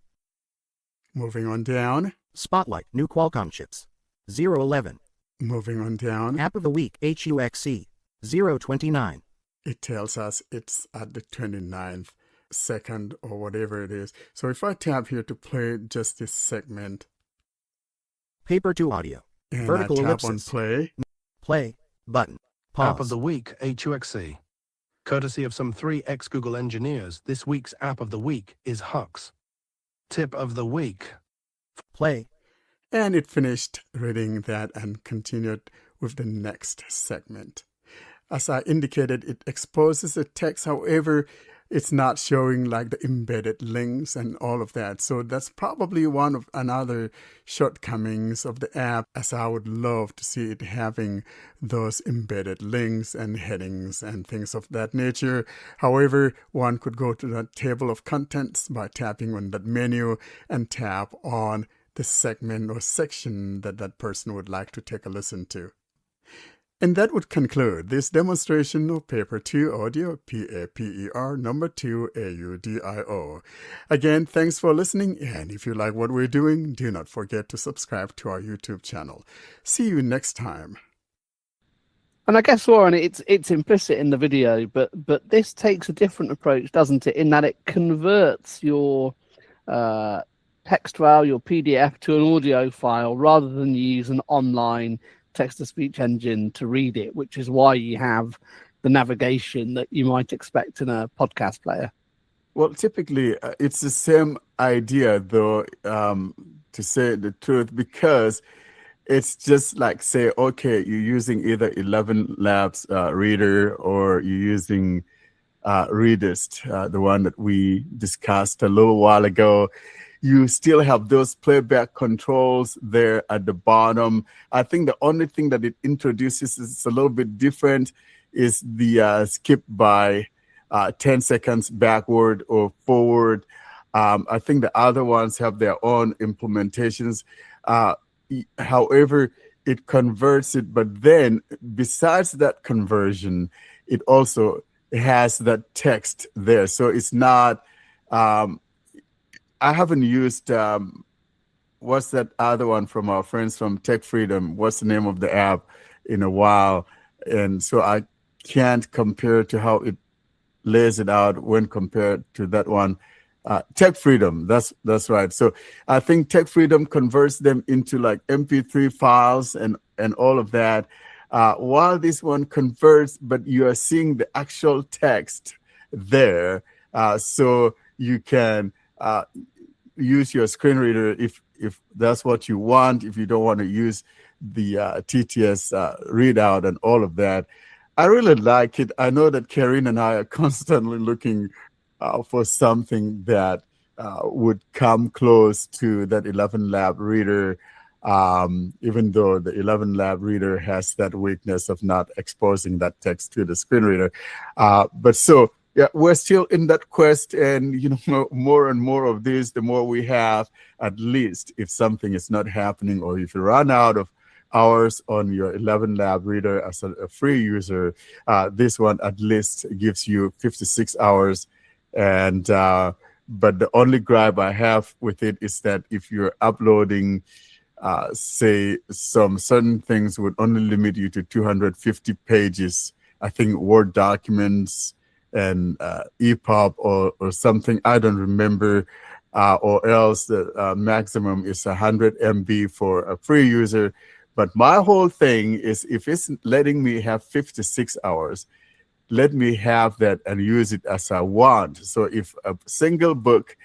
Moving on down. Spotlight. New Qualcomm chips. 011. Moving on down. App of the week. HUXC. 029. It tells us it's at the 29th second or whatever it is. So if I tap here to play just this segment. Paper to audio. And Vertical I tap ellipsis. on play. Play. Button. Pause. App of the week, HUXC. Courtesy of some 3X Google engineers, this week's app of the week is Hux. Tip of the week. Play. And it finished reading that and continued with the next segment. As I indicated, it exposes the text. However, it's not showing like the embedded links and all of that. So that's probably one of another shortcomings of the app, as I would love to see it having those embedded links and headings and things of that nature. However, one could go to that table of contents by tapping on that menu and tap on the segment or section that that person would like to take a listen to. And that would conclude this demonstration of Paper 2 Audio, PAPER number 2 AUDIO. Again, thanks for listening, and if you like what we're doing, do not forget to subscribe to our YouTube channel. See you next time. And I guess, Warren, it's implicit in the video, but this takes a different approach, doesn't it? In that it converts your text file, your PDF, to an audio file rather than use an online text-to-speech engine to read it, which is why you have the navigation that you might expect in a podcast player. Well, typically, it's the same idea, though, to say the truth, because it's just like, say, okay, you're using either 11 Labs Reader or you're using Readist, the one that we discussed a little while ago. You still have those playback controls there at the bottom. I think the only thing that it introduces is a little bit different is the skip by 10 seconds backward or forward. I think the other ones have their own implementations. However, it converts it, but then besides that conversion, it also has that text there. So it's not... I haven't used, what's that other one from our friends from Tech Freedom? What's the name of the app in a while? And so I can't compare to how it lays it out when compared to that one. Tech Freedom. That's right. So I think Tech Freedom converts them into like MP3 files and all of that. While this one converts, but you are seeing the actual text there, so you can use your screen reader if that's what you want. If you don't want to use the TTS readout and all of that, I really like it. I know that Karene and I are constantly looking for something that would come close to that 11 Lab reader, even though the 11 Lab reader has that weakness of not exposing that text to the screen reader. But so, yeah, we're still in that quest, and more and more of this, the more we have. At least if something is not happening, or if you run out of hours on your 11 Lab reader as a free user, this one at least gives you 56 hours. And but the only gripe I have with it is that if you're uploading, say, some certain things would only limit you to 250 pages, I think Word documents and EPUB or something, I don't remember, or else the maximum is 100 MB for a free user. But my whole thing is, if it's letting me have 56 hours, let me have that and use it as I want. So if a single book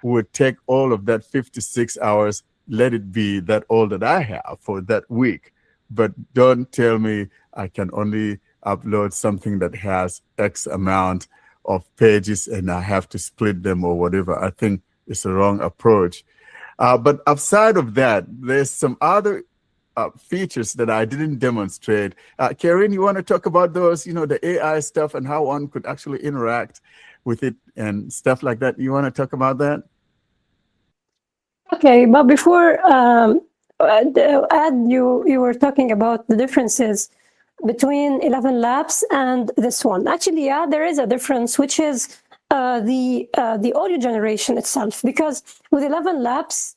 would take all of that 56 hours, let it be that all that I have for that week. But don't tell me I can only upload something that has X amount of pages and I have to split them or whatever. I think it's a wrong approach. But outside of that, there's some other features that I didn't demonstrate. Karene, you want to talk about those, the AI stuff and how one could actually interact with it and stuff like that? You want to talk about that? Okay, but before you were talking about the differences between 11 Labs and this one. Actually, yeah, there is a difference, which is the audio generation itself. Because with 11 Labs,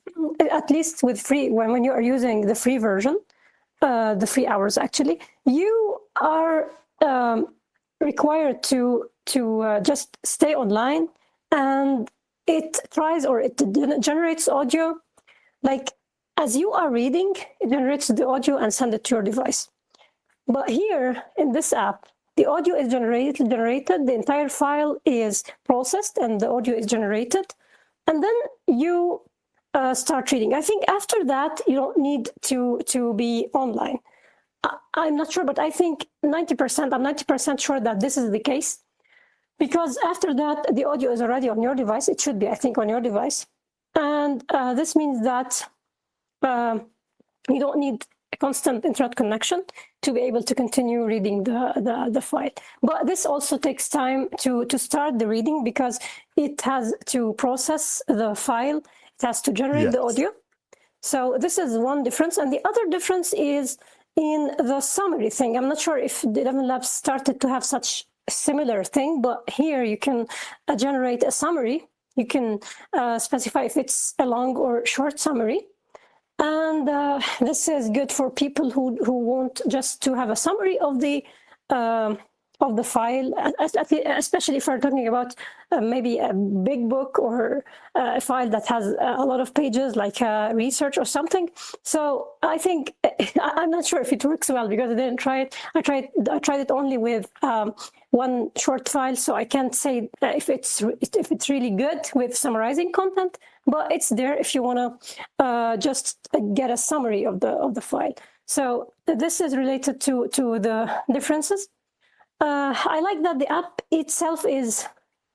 at least with free, when you are using the free version, the free hours actually, you are required to just stay online, and it tries, or it generates audio. Like, as you are reading, it generates the audio and send it to your device. But here in this app, the audio is generated, the entire file is processed, and the audio is generated. And then you start reading. I think after that, you don't need to be online. I'm not sure, but I think 90%, I'm 90% sure that this is the case. Because after that, the audio is already on your device. It should be, I think, on your device. And this means that you don't need a constant internet connection to be able to continue reading the file. But this also takes time to start the reading, because it has to process the file. It has to generate the audio. So this is one difference. And the other difference is in the summary thing. I'm not sure if the 11 Labs started to have such similar thing, but here you can generate a summary. You can specify if it's a long or short summary. And this is good for people who want just to have a summary of the file, especially if we're talking about maybe a big book or a file that has a lot of pages, like research or something. So I think, I'm not sure if it works well, because I didn't try it. I tried it only with one short file, so I can't say if it's really good with summarizing content. But it's there if you want to just get a summary of the file. So this is related to the differences. I like that the app itself is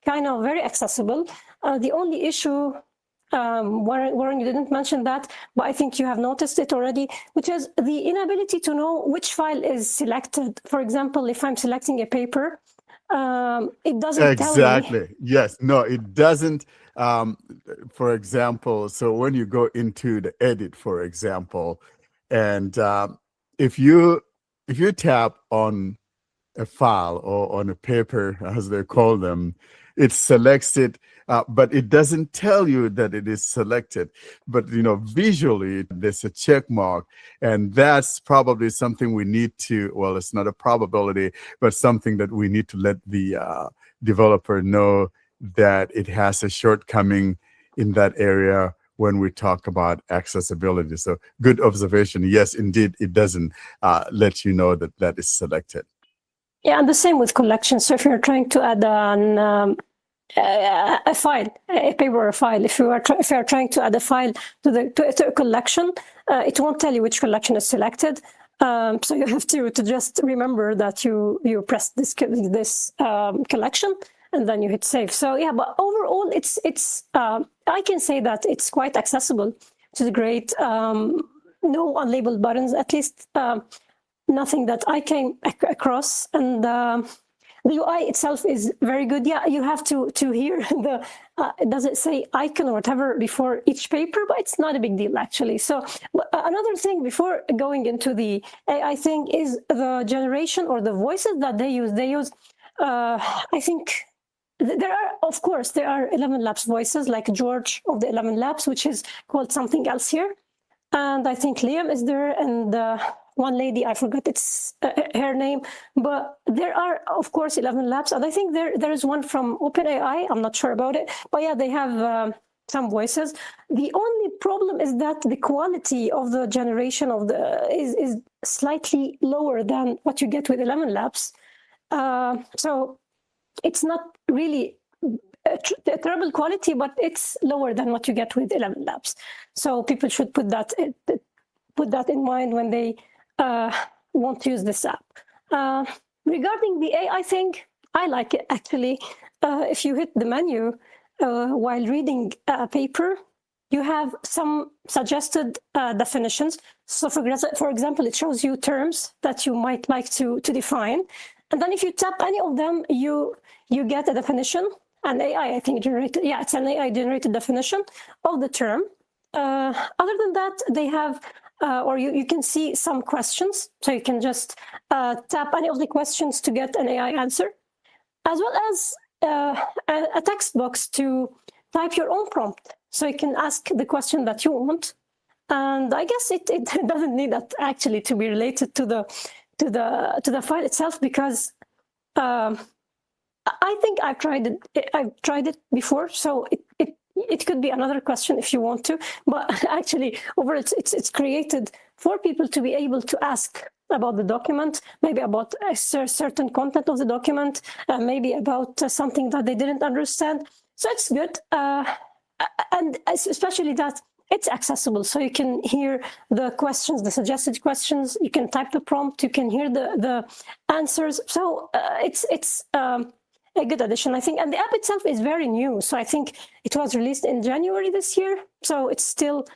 kind of very accessible. The only issue, Warren, you didn't mention that, but I think you have noticed it already, which is the inability to know which file is selected. For example, if I'm selecting a paper, it doesn't tell me. Exactly. Yes. No, it doesn't. For example, so when you go into the edit, for example, and if you tap on a file or on a paper, as they call them, it selects it, but it doesn't tell you that it is selected. But visually there's a check mark, and that's probably something we need to, well, it's not a probability, but something that we need to let the developer know that it has a shortcoming in that area when we talk about accessibility. So good observation. Yes, indeed, it doesn't let you know that that is selected. Yeah, and the same with collections. So if you're trying to add a file, a paper or a file, if you are trying to add a file to a collection, it won't tell you which collection is selected. So you have to just remember that you press this collection and then you hit save. So yeah, but overall, it's I can say that it's quite accessible to the great. No unlabeled buttons, at least nothing that I came across, and the UI itself is very good. Yeah, you have to hear the does it say icon or whatever before each paper, but it's not a big deal actually. So another thing before going into the AI thing is the generation or the voices that they use. They use, I think. There are 11 Labs voices, like George of the 11 Labs, which is called something else here. And I think Liam is there, and one lady, I forgot her name. But there are, of course, 11 Labs. And I think there is one from OpenAI. I'm not sure about it. But yeah, they have some voices. The only problem is that the quality of the generation of is slightly lower than what you get with 11 Labs. So it's not really a terrible quality, but it's lower than what you get with 11 Labs. So people should put that in mind when they want to use this app. Regarding the AI thing, I like it actually. If you hit the menu while reading a paper, you have some suggested definitions. So for example, it shows you terms that you might like to define. And then if you tap any of them, you get a definition, an AI, I think, generated. Yeah, it's an AI generated definition of the term. Other than that, they have, or you can see some questions. So you can just tap any of the questions to get an AI answer, as well as a text box to type your own prompt. So you can ask the question that you want. And I guess it doesn't need that actually to be related to the file itself, because I think I've tried it before, so it could be another question if you want to. But actually, overall, it's created for people to be able to ask about the document, maybe about a certain content of the document, maybe about something that they didn't understand. So it's good, and especially that it's accessible, so you can hear the questions, the suggested questions. You can type the prompt. You can hear the answers. So it's a good addition, I think. And the app itself is very new. So I think it was released in January this year. So it's still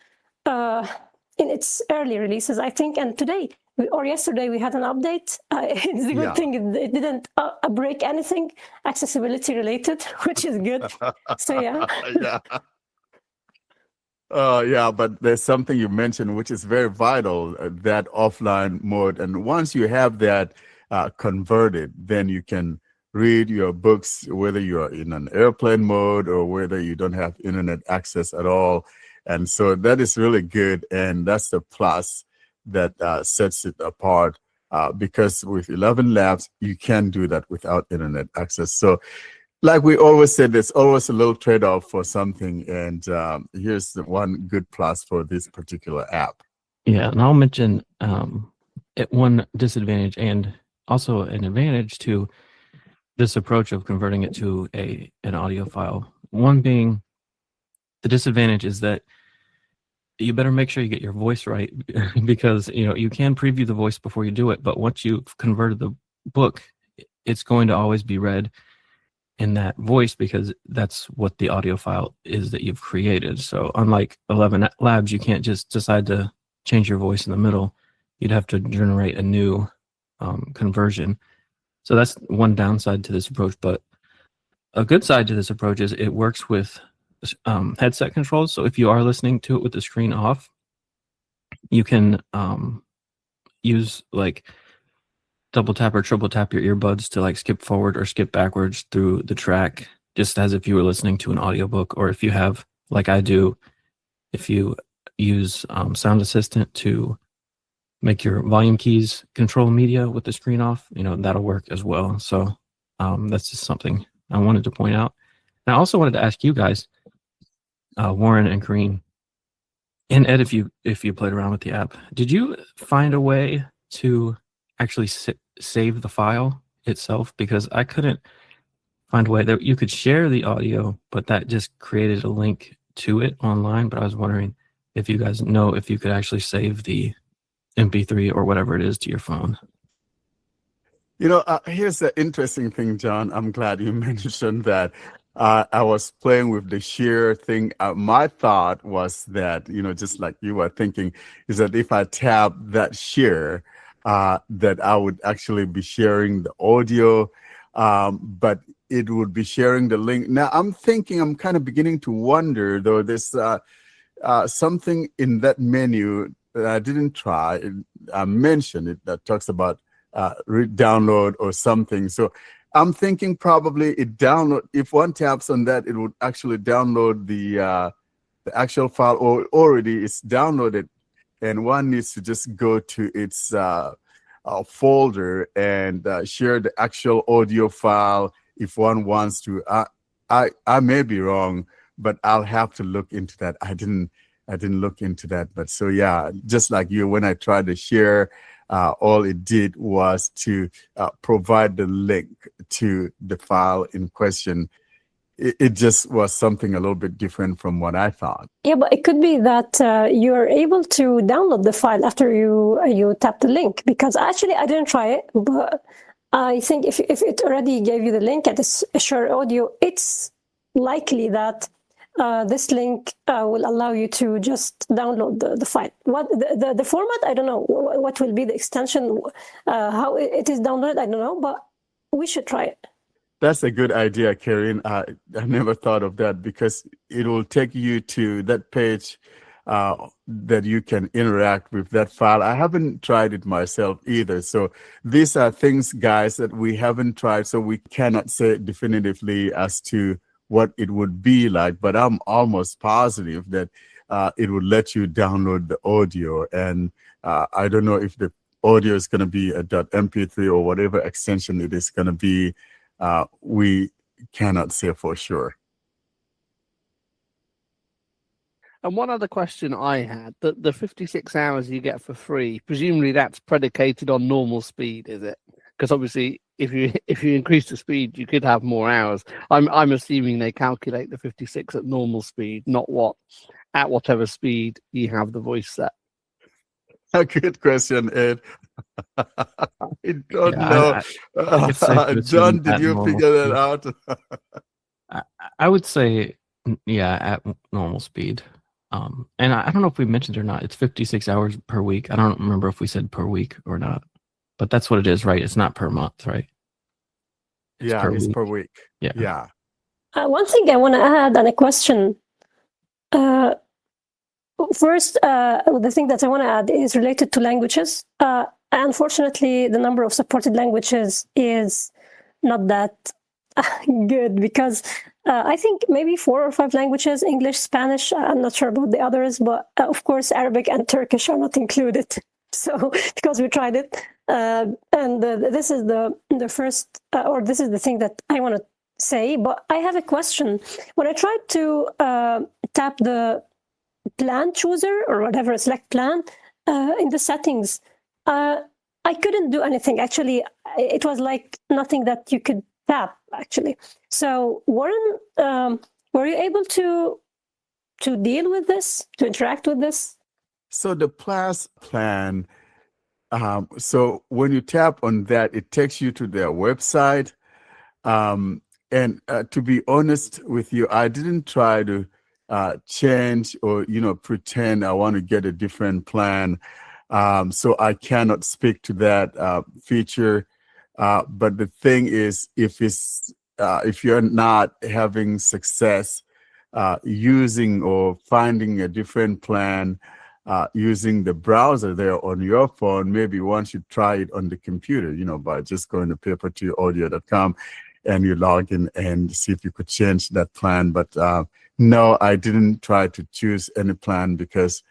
in its early releases, I think. And today or yesterday we had an update. It's a good thing it didn't break anything accessibility related, which is good. So yeah. Yeah, but there's something you mentioned which is very vital, that offline mode. And once you have that converted, then you can read your books, whether you're in an airplane mode or whether you don't have internet access at all. And so that is really good. And that's the plus that sets it apart, because with 11 Labs, you can do that without internet access. So like we always said, there's always a little trade-off for something, and here's the one good plus for this particular app. Yeah, and I'll mention one disadvantage and also an advantage to this approach of converting it to an audio file. One being, the disadvantage is that you better make sure you get your voice right, because you can preview the voice before you do it, but once you've converted the book, it's going to always be read in that voice, because that's what the audio file is that you've created. So unlike 11 Labs, you can't just decide to change your voice in the middle. You'd have to generate a new conversion. So that's one downside to this approach. But a good side to this approach is it works with headset controls. So if you are listening to it with the screen off, you can use like double tap or triple tap your earbuds to like skip forward or skip backwards through the track, just as if you were listening to an audiobook. Or if you have, like I do, if you use Sound Assistant to make your volume keys control media with the screen off, that'll work as well. So that's just something I wanted to point out. And I also wanted to ask you guys, Warren and Karene, and Ed, if you played around with the app, did you find a way to actually save the file itself? Because I couldn't find a way that you could share the audio, but that just created a link to it online. But I was wondering if you guys know if you could actually save the MP3 or whatever it is to your phone. Here's the interesting thing, John. I'm glad you mentioned that. I was playing with the share thing. My thought was that, just like you were thinking, is that if I tap that share, that I would actually be sharing the audio, but it would be sharing the link. Now, I'm kind of beginning to wonder, though, there's something in that menu that I didn't try. I mentioned it that talks about download or something. So I'm thinking probably if one taps on that, it would actually download the actual file, or already it's downloaded, and one needs to just go to its folder and share the actual audio file if one wants to. I may be wrong, but I'll have to look into that. I didn't look into that, but so yeah, just like you, when I tried to share, all it did was to provide the link to the file in question. It just was something a little bit different from what I thought. Yeah, but it could be that you're able to download the file after you tap the link, because actually I didn't try it, but I think if it already gave you the link at the share audio, it's likely that this link will allow you to just download the file. What the format, I don't know. What will be the extension, how it is downloaded, I don't know, but we should try it. That's a good idea, Karene. I never thought of that, because it will take you to that page that you can interact with that file. I haven't tried it myself either. So these are things, guys, that we haven't tried, so we cannot say definitively as to what it would be like, but I'm almost positive that it would let you download the audio. And I don't know if the audio is going to be a .mp3 or whatever extension it is going to be. We cannot say for sure. And one other question I had, the 56 hours you get for free, presumably that's predicated on normal speed, is it? Because obviously, if you increase the speed, you could have more hours. I'm assuming they calculate the 56 at normal speed, not at whatever speed you have the voice set. A good question, Ed. I don't know. John, did you figure that out? I would say, yeah, at normal speed. And I don't know if we mentioned or not, it's 56 hours per week. I don't remember if we said per week or not, but that's what it is, right? It's not per month, right? It's per week. Yeah. One thing I want to add on a question. First, the thing that I want to add is related to languages. Unfortunately, the number of supported languages is not that good, because I think maybe 4 or 5 languages, English, Spanish, I'm not sure about the others, but of course, Arabic and Turkish are not included. So, because we tried it. And this is the first, or this is the thing that I want to say, but I have a question. When I tried to tap the plan chooser or whatever, select plan in the settings, I couldn't do anything. Actually, it was like nothing that you could tap, actually. So Warren, were you able to deal with this, to interact with this? So the Plus plan, so when you tap on that, it takes you to their website. And to be honest with you, I didn't try to change or pretend I want to get a different plan, so I cannot speak to that feature. But the thing is, if you're not having success using or finding a different plan using the browser there on your phone, maybe one should try it on the computer, by just going to paper2audio.com and you log in and see if you could change that plan. But no, I didn't try to choose any plan, because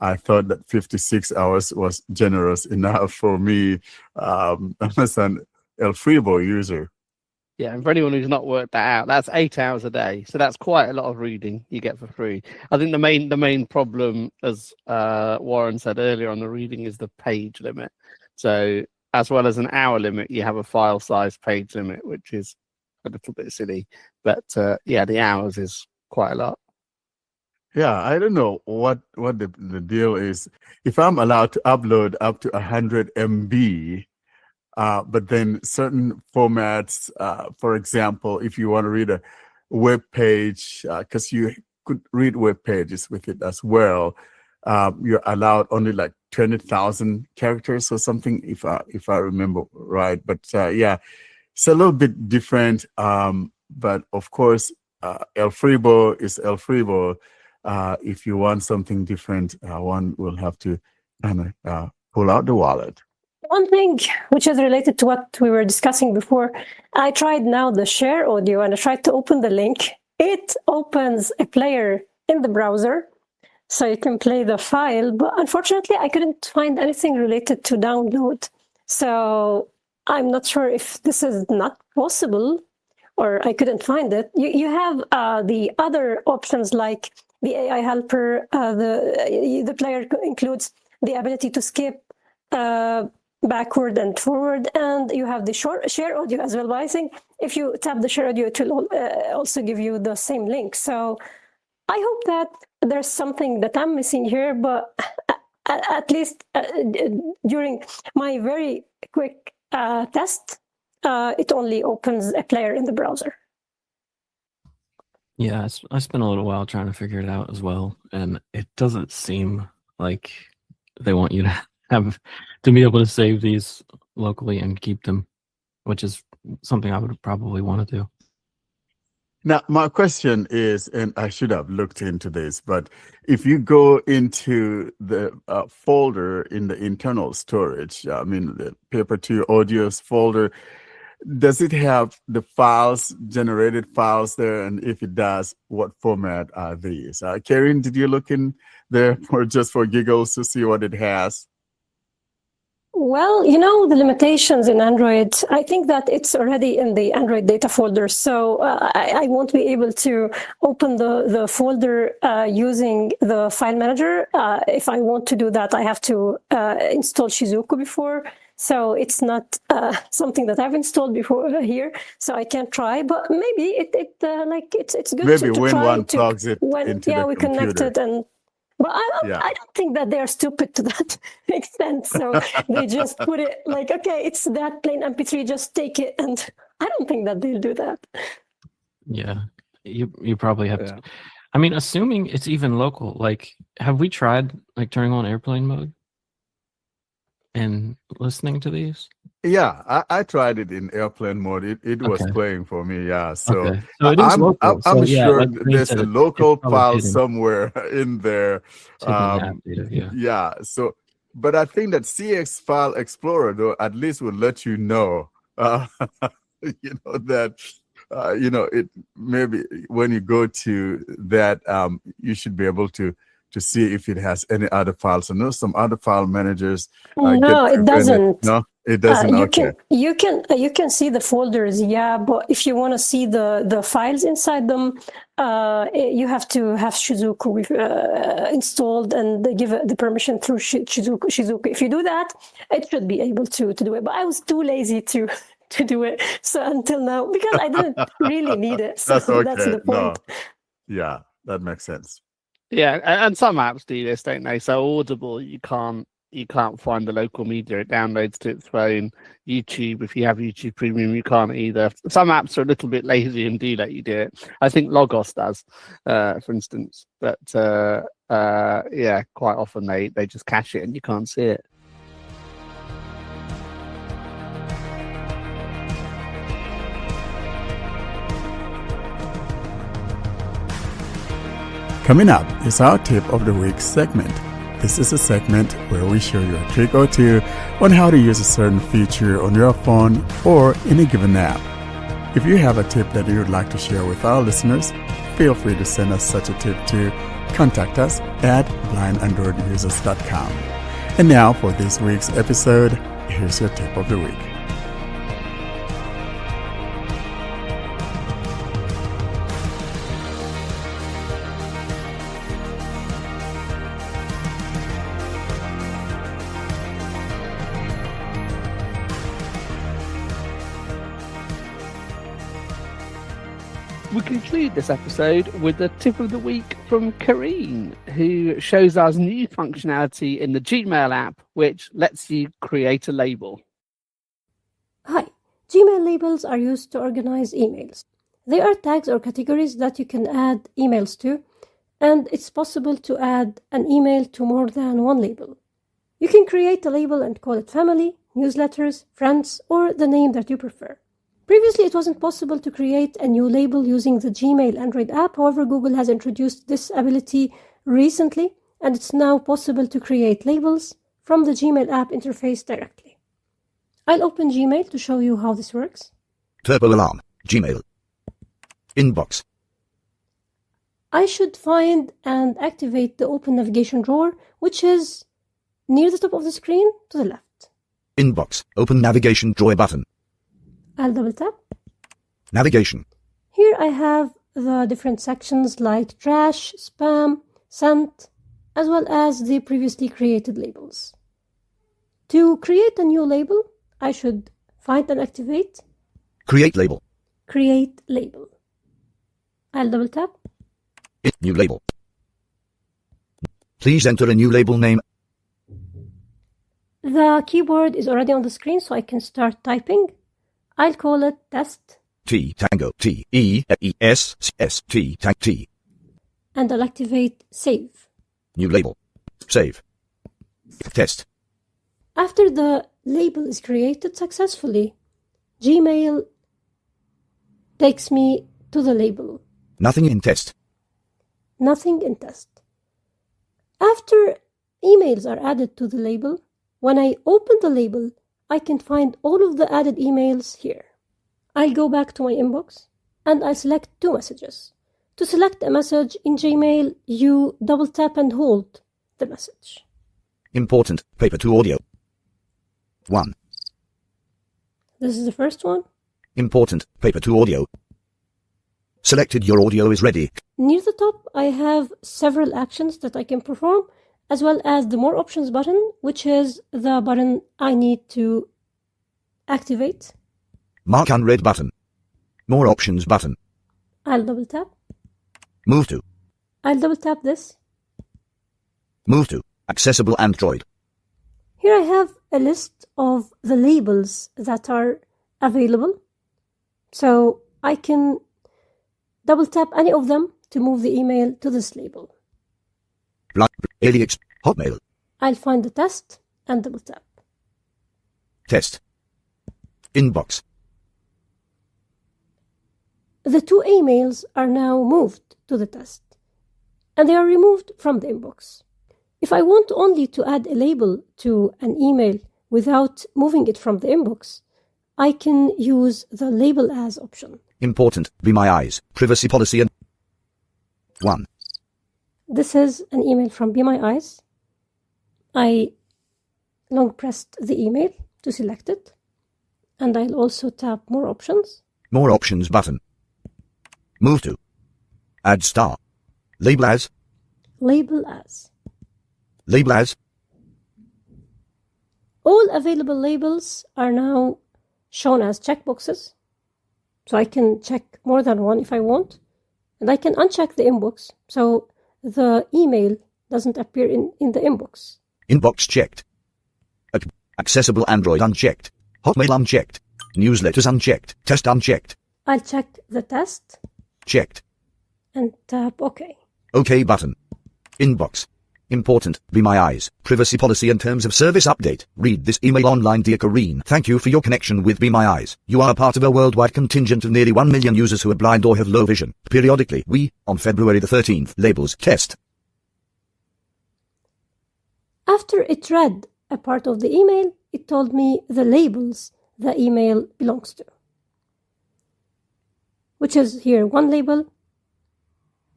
I thought that 56 hours was generous enough for me as an El Freebo user. Yeah, and for anyone who's not worked that out, that's 8 hours a day. So that's quite a lot of reading you get for free. I think the main problem, as Warren said earlier on the reading, is the page limit. So as well as an hour limit, you have a file size page limit, which is a little bit silly. But yeah, the hours is quite a lot. Yeah, I don't know what the deal is. If I'm allowed to upload up to 100 MB, but then certain formats, for example, if you want to read a web page, because you could read web pages with it as well, you're allowed only like 20,000 characters or something, if I remember right. But yeah, it's a little bit different. But of course, El Fribo is El Fribo. If you want something different, one will have to kind of pull out the wallet. One thing which is related to what we were discussing before, I tried now the share audio and I tried to open the link. It opens a player in the browser, so you can play the file, but unfortunately I couldn't find anything related to download. So I'm not sure if this is not possible or I couldn't find it. You have the other options like the AI helper, the player includes the ability to skip backward and forward, and you have the share audio as well. But I think if you tap the share audio, it will also give you the same link. So I hope that there's something that I'm missing here, but at least during my very quick test, it only opens a player in the browser. Yeah, I spent a little while trying to figure it out as well, and it doesn't seem like they want you to be able to save these locally and keep them, which is something I would probably want to do. Now, my question is, and I should have looked into this, but if you go into the folder in the internal storage, I mean, the Paper2 Audios folder, does it have the files, generated files there? And if it does, what format are these? Karene, did you look in there just for giggles to see what it has? Well, the limitations in Android, I think that it's already in the Android data folder. So I won't be able to open the folder using the file manager. If I want to do that, I have to install Shizuku before. So it's not something that I've installed before here. So I can't try, but maybe it's good maybe to when try one plugs it into the we computer. connected and. But I don't think that they're stupid to that extent. So they just put it like, okay, it's that plain MP3, just take it. And I don't think that they'll do that. Yeah, you probably have Yeah. to. I mean, assuming it's even local, like, have we tried like turning on airplane mode and listening to these? Yeah, I tried it in airplane mode. It was Okay. playing for me. Yeah, so Okay. So it is local. I'm So, yeah, sure like Karene there's said, a it's local probably file hidden. somewhere in there. It's hidden in the app data, yeah. Yeah. So, but I think that CX File Explorer, though, at least will let you know, that, it maybe when you go to that, you should be able to see if it has any other files. I know some other file managers. No, it doesn't. No, it doesn't. Okay. You can see the folders, yeah, but if you want to see the files inside them, you have to have Shizuku installed and give it the permission through Shizuku. If you do that, it should be able to do it. But I was too lazy to do it. So until now, because I didn't really need it. So That's okay. that's the point. No. Yeah, that makes sense. Yeah, and some apps do this, don't they? So Audible, you can't find the local media. It downloads to its phone. YouTube, if you have YouTube Premium, you can't either. Some apps are a little bit lazy and do let you do it. I think Logos does, for instance. But yeah, quite often they just cache it and you can't see it. Coming up is our Tip of the Week segment. This is a segment where we show you a trick or two on how to use a certain feature on your phone or in a given app. If you have a tip that you would like to share with our listeners, feel free to send us such a tip to contact us at blindandroidusers.com. And now for this week's episode, here's your Tip of the Week. We conclude this episode with a tip of the week from Karene, who shows us new functionality in the Gmail app, which lets you create a label. Hi. Gmail labels are used to organize emails. They are tags or categories that you can add emails to, and it's possible to add an email to more than one label. You can create a label and call it family, newsletters, friends, or the name that you prefer. Previously, it wasn't possible to create a new label using the Gmail Android app. However, Google has introduced this ability recently, and it's now possible to create labels from the Gmail app interface directly. I'll open Gmail to show you how this works. Turbo alarm, Gmail. Inbox. I should find and activate the open navigation drawer, which is near the top of the screen to the left. Inbox, open navigation drawer button. I'll double tap. Navigation. Here I have the different sections like trash, spam, sent, as well as the previously created labels. To create a new label, I should find and activate Create label. Create label. I'll double tap. New label. Please enter a new label name. The keyboard is already on the screen, so I can start typing. I'll call it test. T Tango T E E S S T Tank T. And I'll activate save. New label. Save. Test. After the label is created successfully, Gmail takes me to the label. Nothing in test. Nothing in test. After emails are added to the label, when I open the label, I can find all of the added emails here. I'll go back to my inbox and I select two messages. To select a message in Gmail, you double tap and hold the message. Important, paper to audio. 1. This is the first one. Important, paper to audio. Selected, your audio is ready. Near the top, I have several actions that I can perform, as well as the More Options button, which is the button I need to activate. Mark unread button. More Options button. I'll double tap. Move to. I'll double tap this. Move to. Accessible Android. Here I have a list of the labels that are available. So I can double tap any of them to move the email to this label. AliEx, Hotmail. I'll find the test and double tap. Test. Inbox. The two emails are now moved to the test, and they are removed from the inbox. If I want only to add a label to an email without moving it from the inbox, I can use the Label As option. Important, Be My Eyes, privacy policy and 1. This is an email from Be My Eyes. I long pressed the email to select it, and I'll also tap More Options. More Options button. Move to. Add star. Label as. Label As. Label as. All available labels are now shown as checkboxes, so I can check more than one if I want, and I can uncheck the inbox, so the email doesn't appear in the inbox. Inbox checked. Accessible Android unchecked. Hotmail unchecked. Newsletters unchecked. Test unchecked. I'll check the test. Checked. And tap OK. OK button. Inbox. Important, Be My Eyes, privacy policy and terms of service update. Read this email online. Dear Karene, thank you for your connection with Be My Eyes. You are a part of a worldwide contingent of nearly 1 million users who are blind or have low vision. Periodically, we, on February the 13th, labels test. After it read a part of the email, it told me the labels the email belongs to, which is here one label,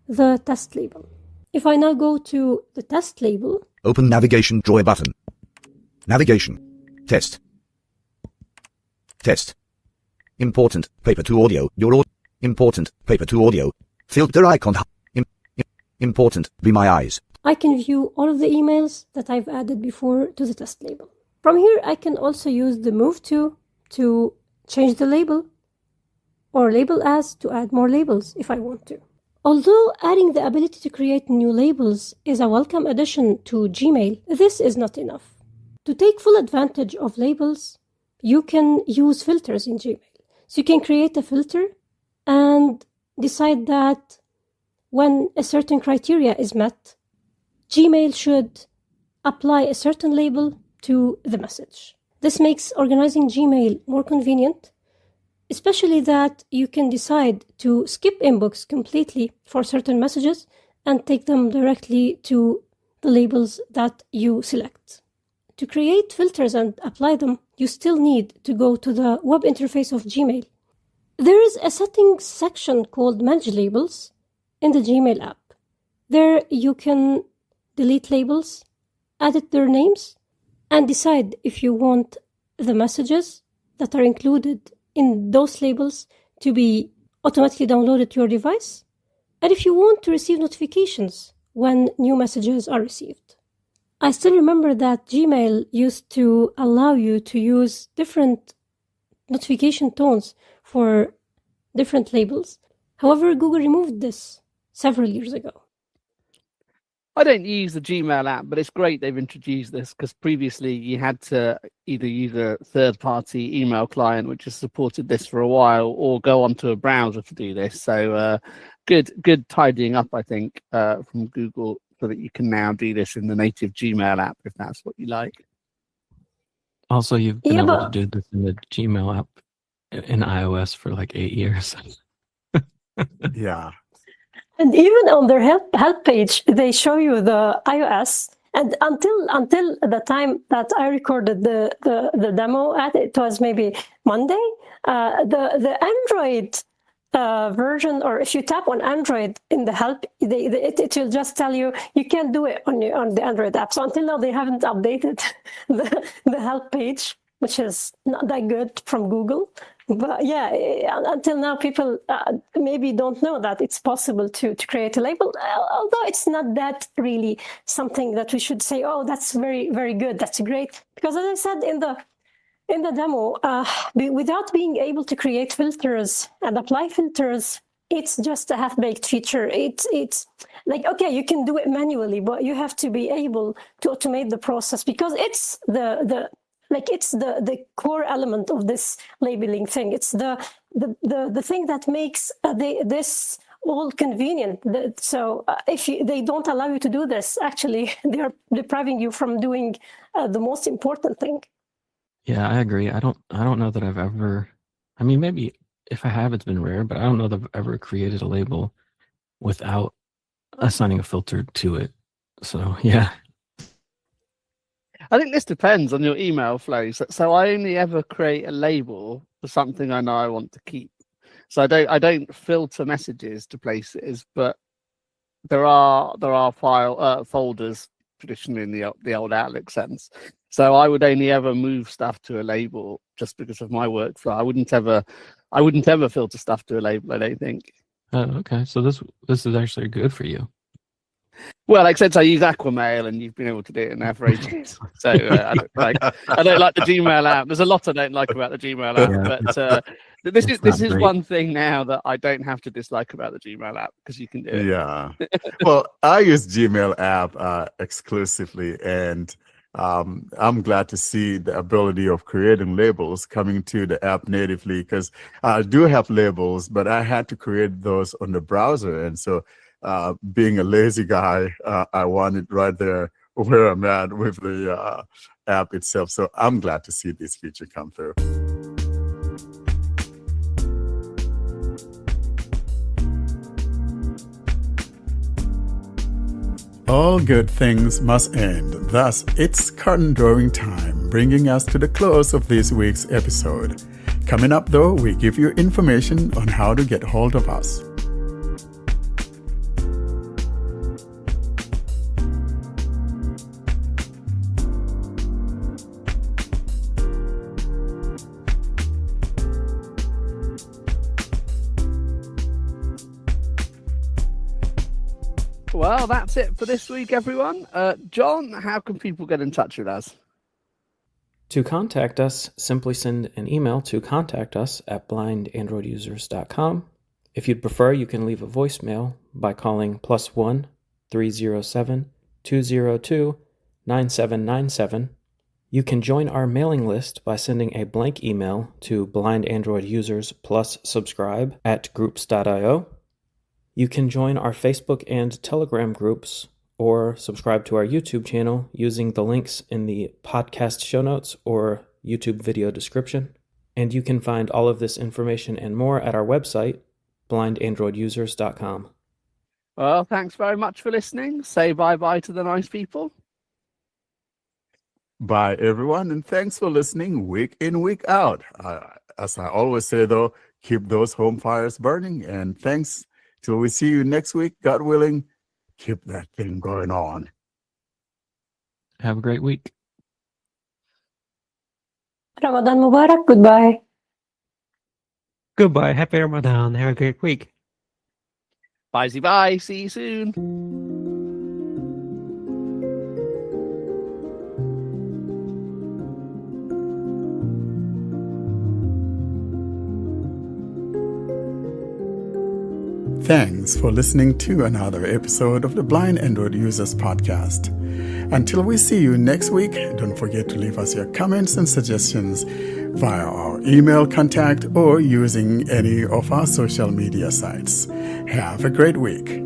the test label. If I now go to the test label, open navigation drawer button. Navigation. Test. Test. Important, paper to audio. Important, paper to audio. Filter icon. Important, Be My Eyes. I can view all of the emails that I've added before to the test label. From here, I can also use the Move to change the label, or label as to add more labels if I want to. Although adding the ability to create new labels is a welcome addition to Gmail, this is not enough. To take full advantage of labels, you can use filters in Gmail. So you can create a filter and decide that when a certain criteria is met, Gmail should apply a certain label to the message. This makes organizing Gmail more convenient, especially that you can decide to skip inbox completely for certain messages and take them directly to the labels that you select. To create filters and apply them, you still need to go to the web interface of Gmail. There is a settings section called Manage Labels in the Gmail app. There you can delete labels, edit their names, and decide if you want the messages that are included in those labels to be automatically downloaded to your device, and if you want to receive notifications when new messages are received. I still remember that Gmail used to allow you to use different notification tones for different labels. However, Google removed this several years ago. I don't use the Gmail app, but it's great they've introduced this because previously you had to either use a third-party email client, which has supported this for a while, or go onto a browser to do this. So good tidying up, I think, from Google, so that you can now do this in the native Gmail app if that's what you like. Also, you've been able to do this in the Gmail app in iOS for like 8 years. Yeah. And even on their help page, they show you the iOS. And until the time that I recorded the demo at, it was maybe Monday, the Android version, or if you tap on Android in the help, it will just tell you can't do it on the Android app. So until now, they haven't updated the help page, which is not that good from Google. But yeah, until now, people maybe don't know that it's possible to create a label, although it's not that really something that we should say, oh, that's very, very good, that's great. Because as I said in the demo, without being able to create filters and apply filters, it's just a half-baked feature. It's like, okay, you can do it manually, but you have to be able to automate the process, because it's the core element of this labeling thing. It's the thing that makes this all convenient. So if they don't allow you to do this, actually, they are depriving you from doing the most important thing. Yeah, I agree. I don't know that I've ever. I mean, maybe if I have, it's been rare, but I don't know that I've ever created a label without assigning a filter to it. So yeah. I think this depends on your email flows. So I only ever create a label for something I know I want to keep. So I don't filter messages to places, but there are folders traditionally in the old Outlook sense. So I would only ever move stuff to a label just because of my workflow. I wouldn't ever filter stuff to a label, I don't think. Oh, okay. So this is actually good for you. Well, except I use Aquamail, and you've been able to do it now for ages. So I don't like the Gmail app. There's a lot I don't like about the Gmail app, but this is one thing now that I don't have to dislike about the Gmail app, because you can do it. Yeah. Well, I use Gmail app exclusively, and I'm glad to see the ability of creating labels coming to the app natively, because I do have labels, but I had to create those on the browser, and so being a lazy guy, I want it right there where I'm at with the app itself. So I'm glad to see this feature come through. All good things must end. Thus, it's curtain drawing time, bringing us to the close of this week's episode. Coming up, though, we give you information on how to get hold of us. Well, that's it for this week, everyone. John, how can people get in touch with us? To contact us, simply send an email to contactus@blindandroidusers.com. If you'd prefer, you can leave a voicemail by calling +1 307 202 9797. You can join our mailing list by sending a blank email to blindandroidusers plus subscribe @groups.io. You can join our Facebook and Telegram groups or subscribe to our YouTube channel using the links in the podcast show notes or YouTube video description. And you can find all of this information and more at our website, blindandroidusers.com. Well, thanks very much for listening. Say bye-bye to the nice people. Bye, everyone, and thanks for listening week in, week out. As I always say, though, keep those home fires burning, and thanks. Till we see you next week, God willing, keep that thing going on. Have a great week. Ramadan Mubarak. Goodbye. Goodbye. Happy Ramadan. Have a great week. Bye. See you soon. Thanks for listening to another episode of the Blind Android Users Podcast. Until we see you next week, don't forget to leave us your comments and suggestions via our email contact or using any of our social media sites. Have a great week.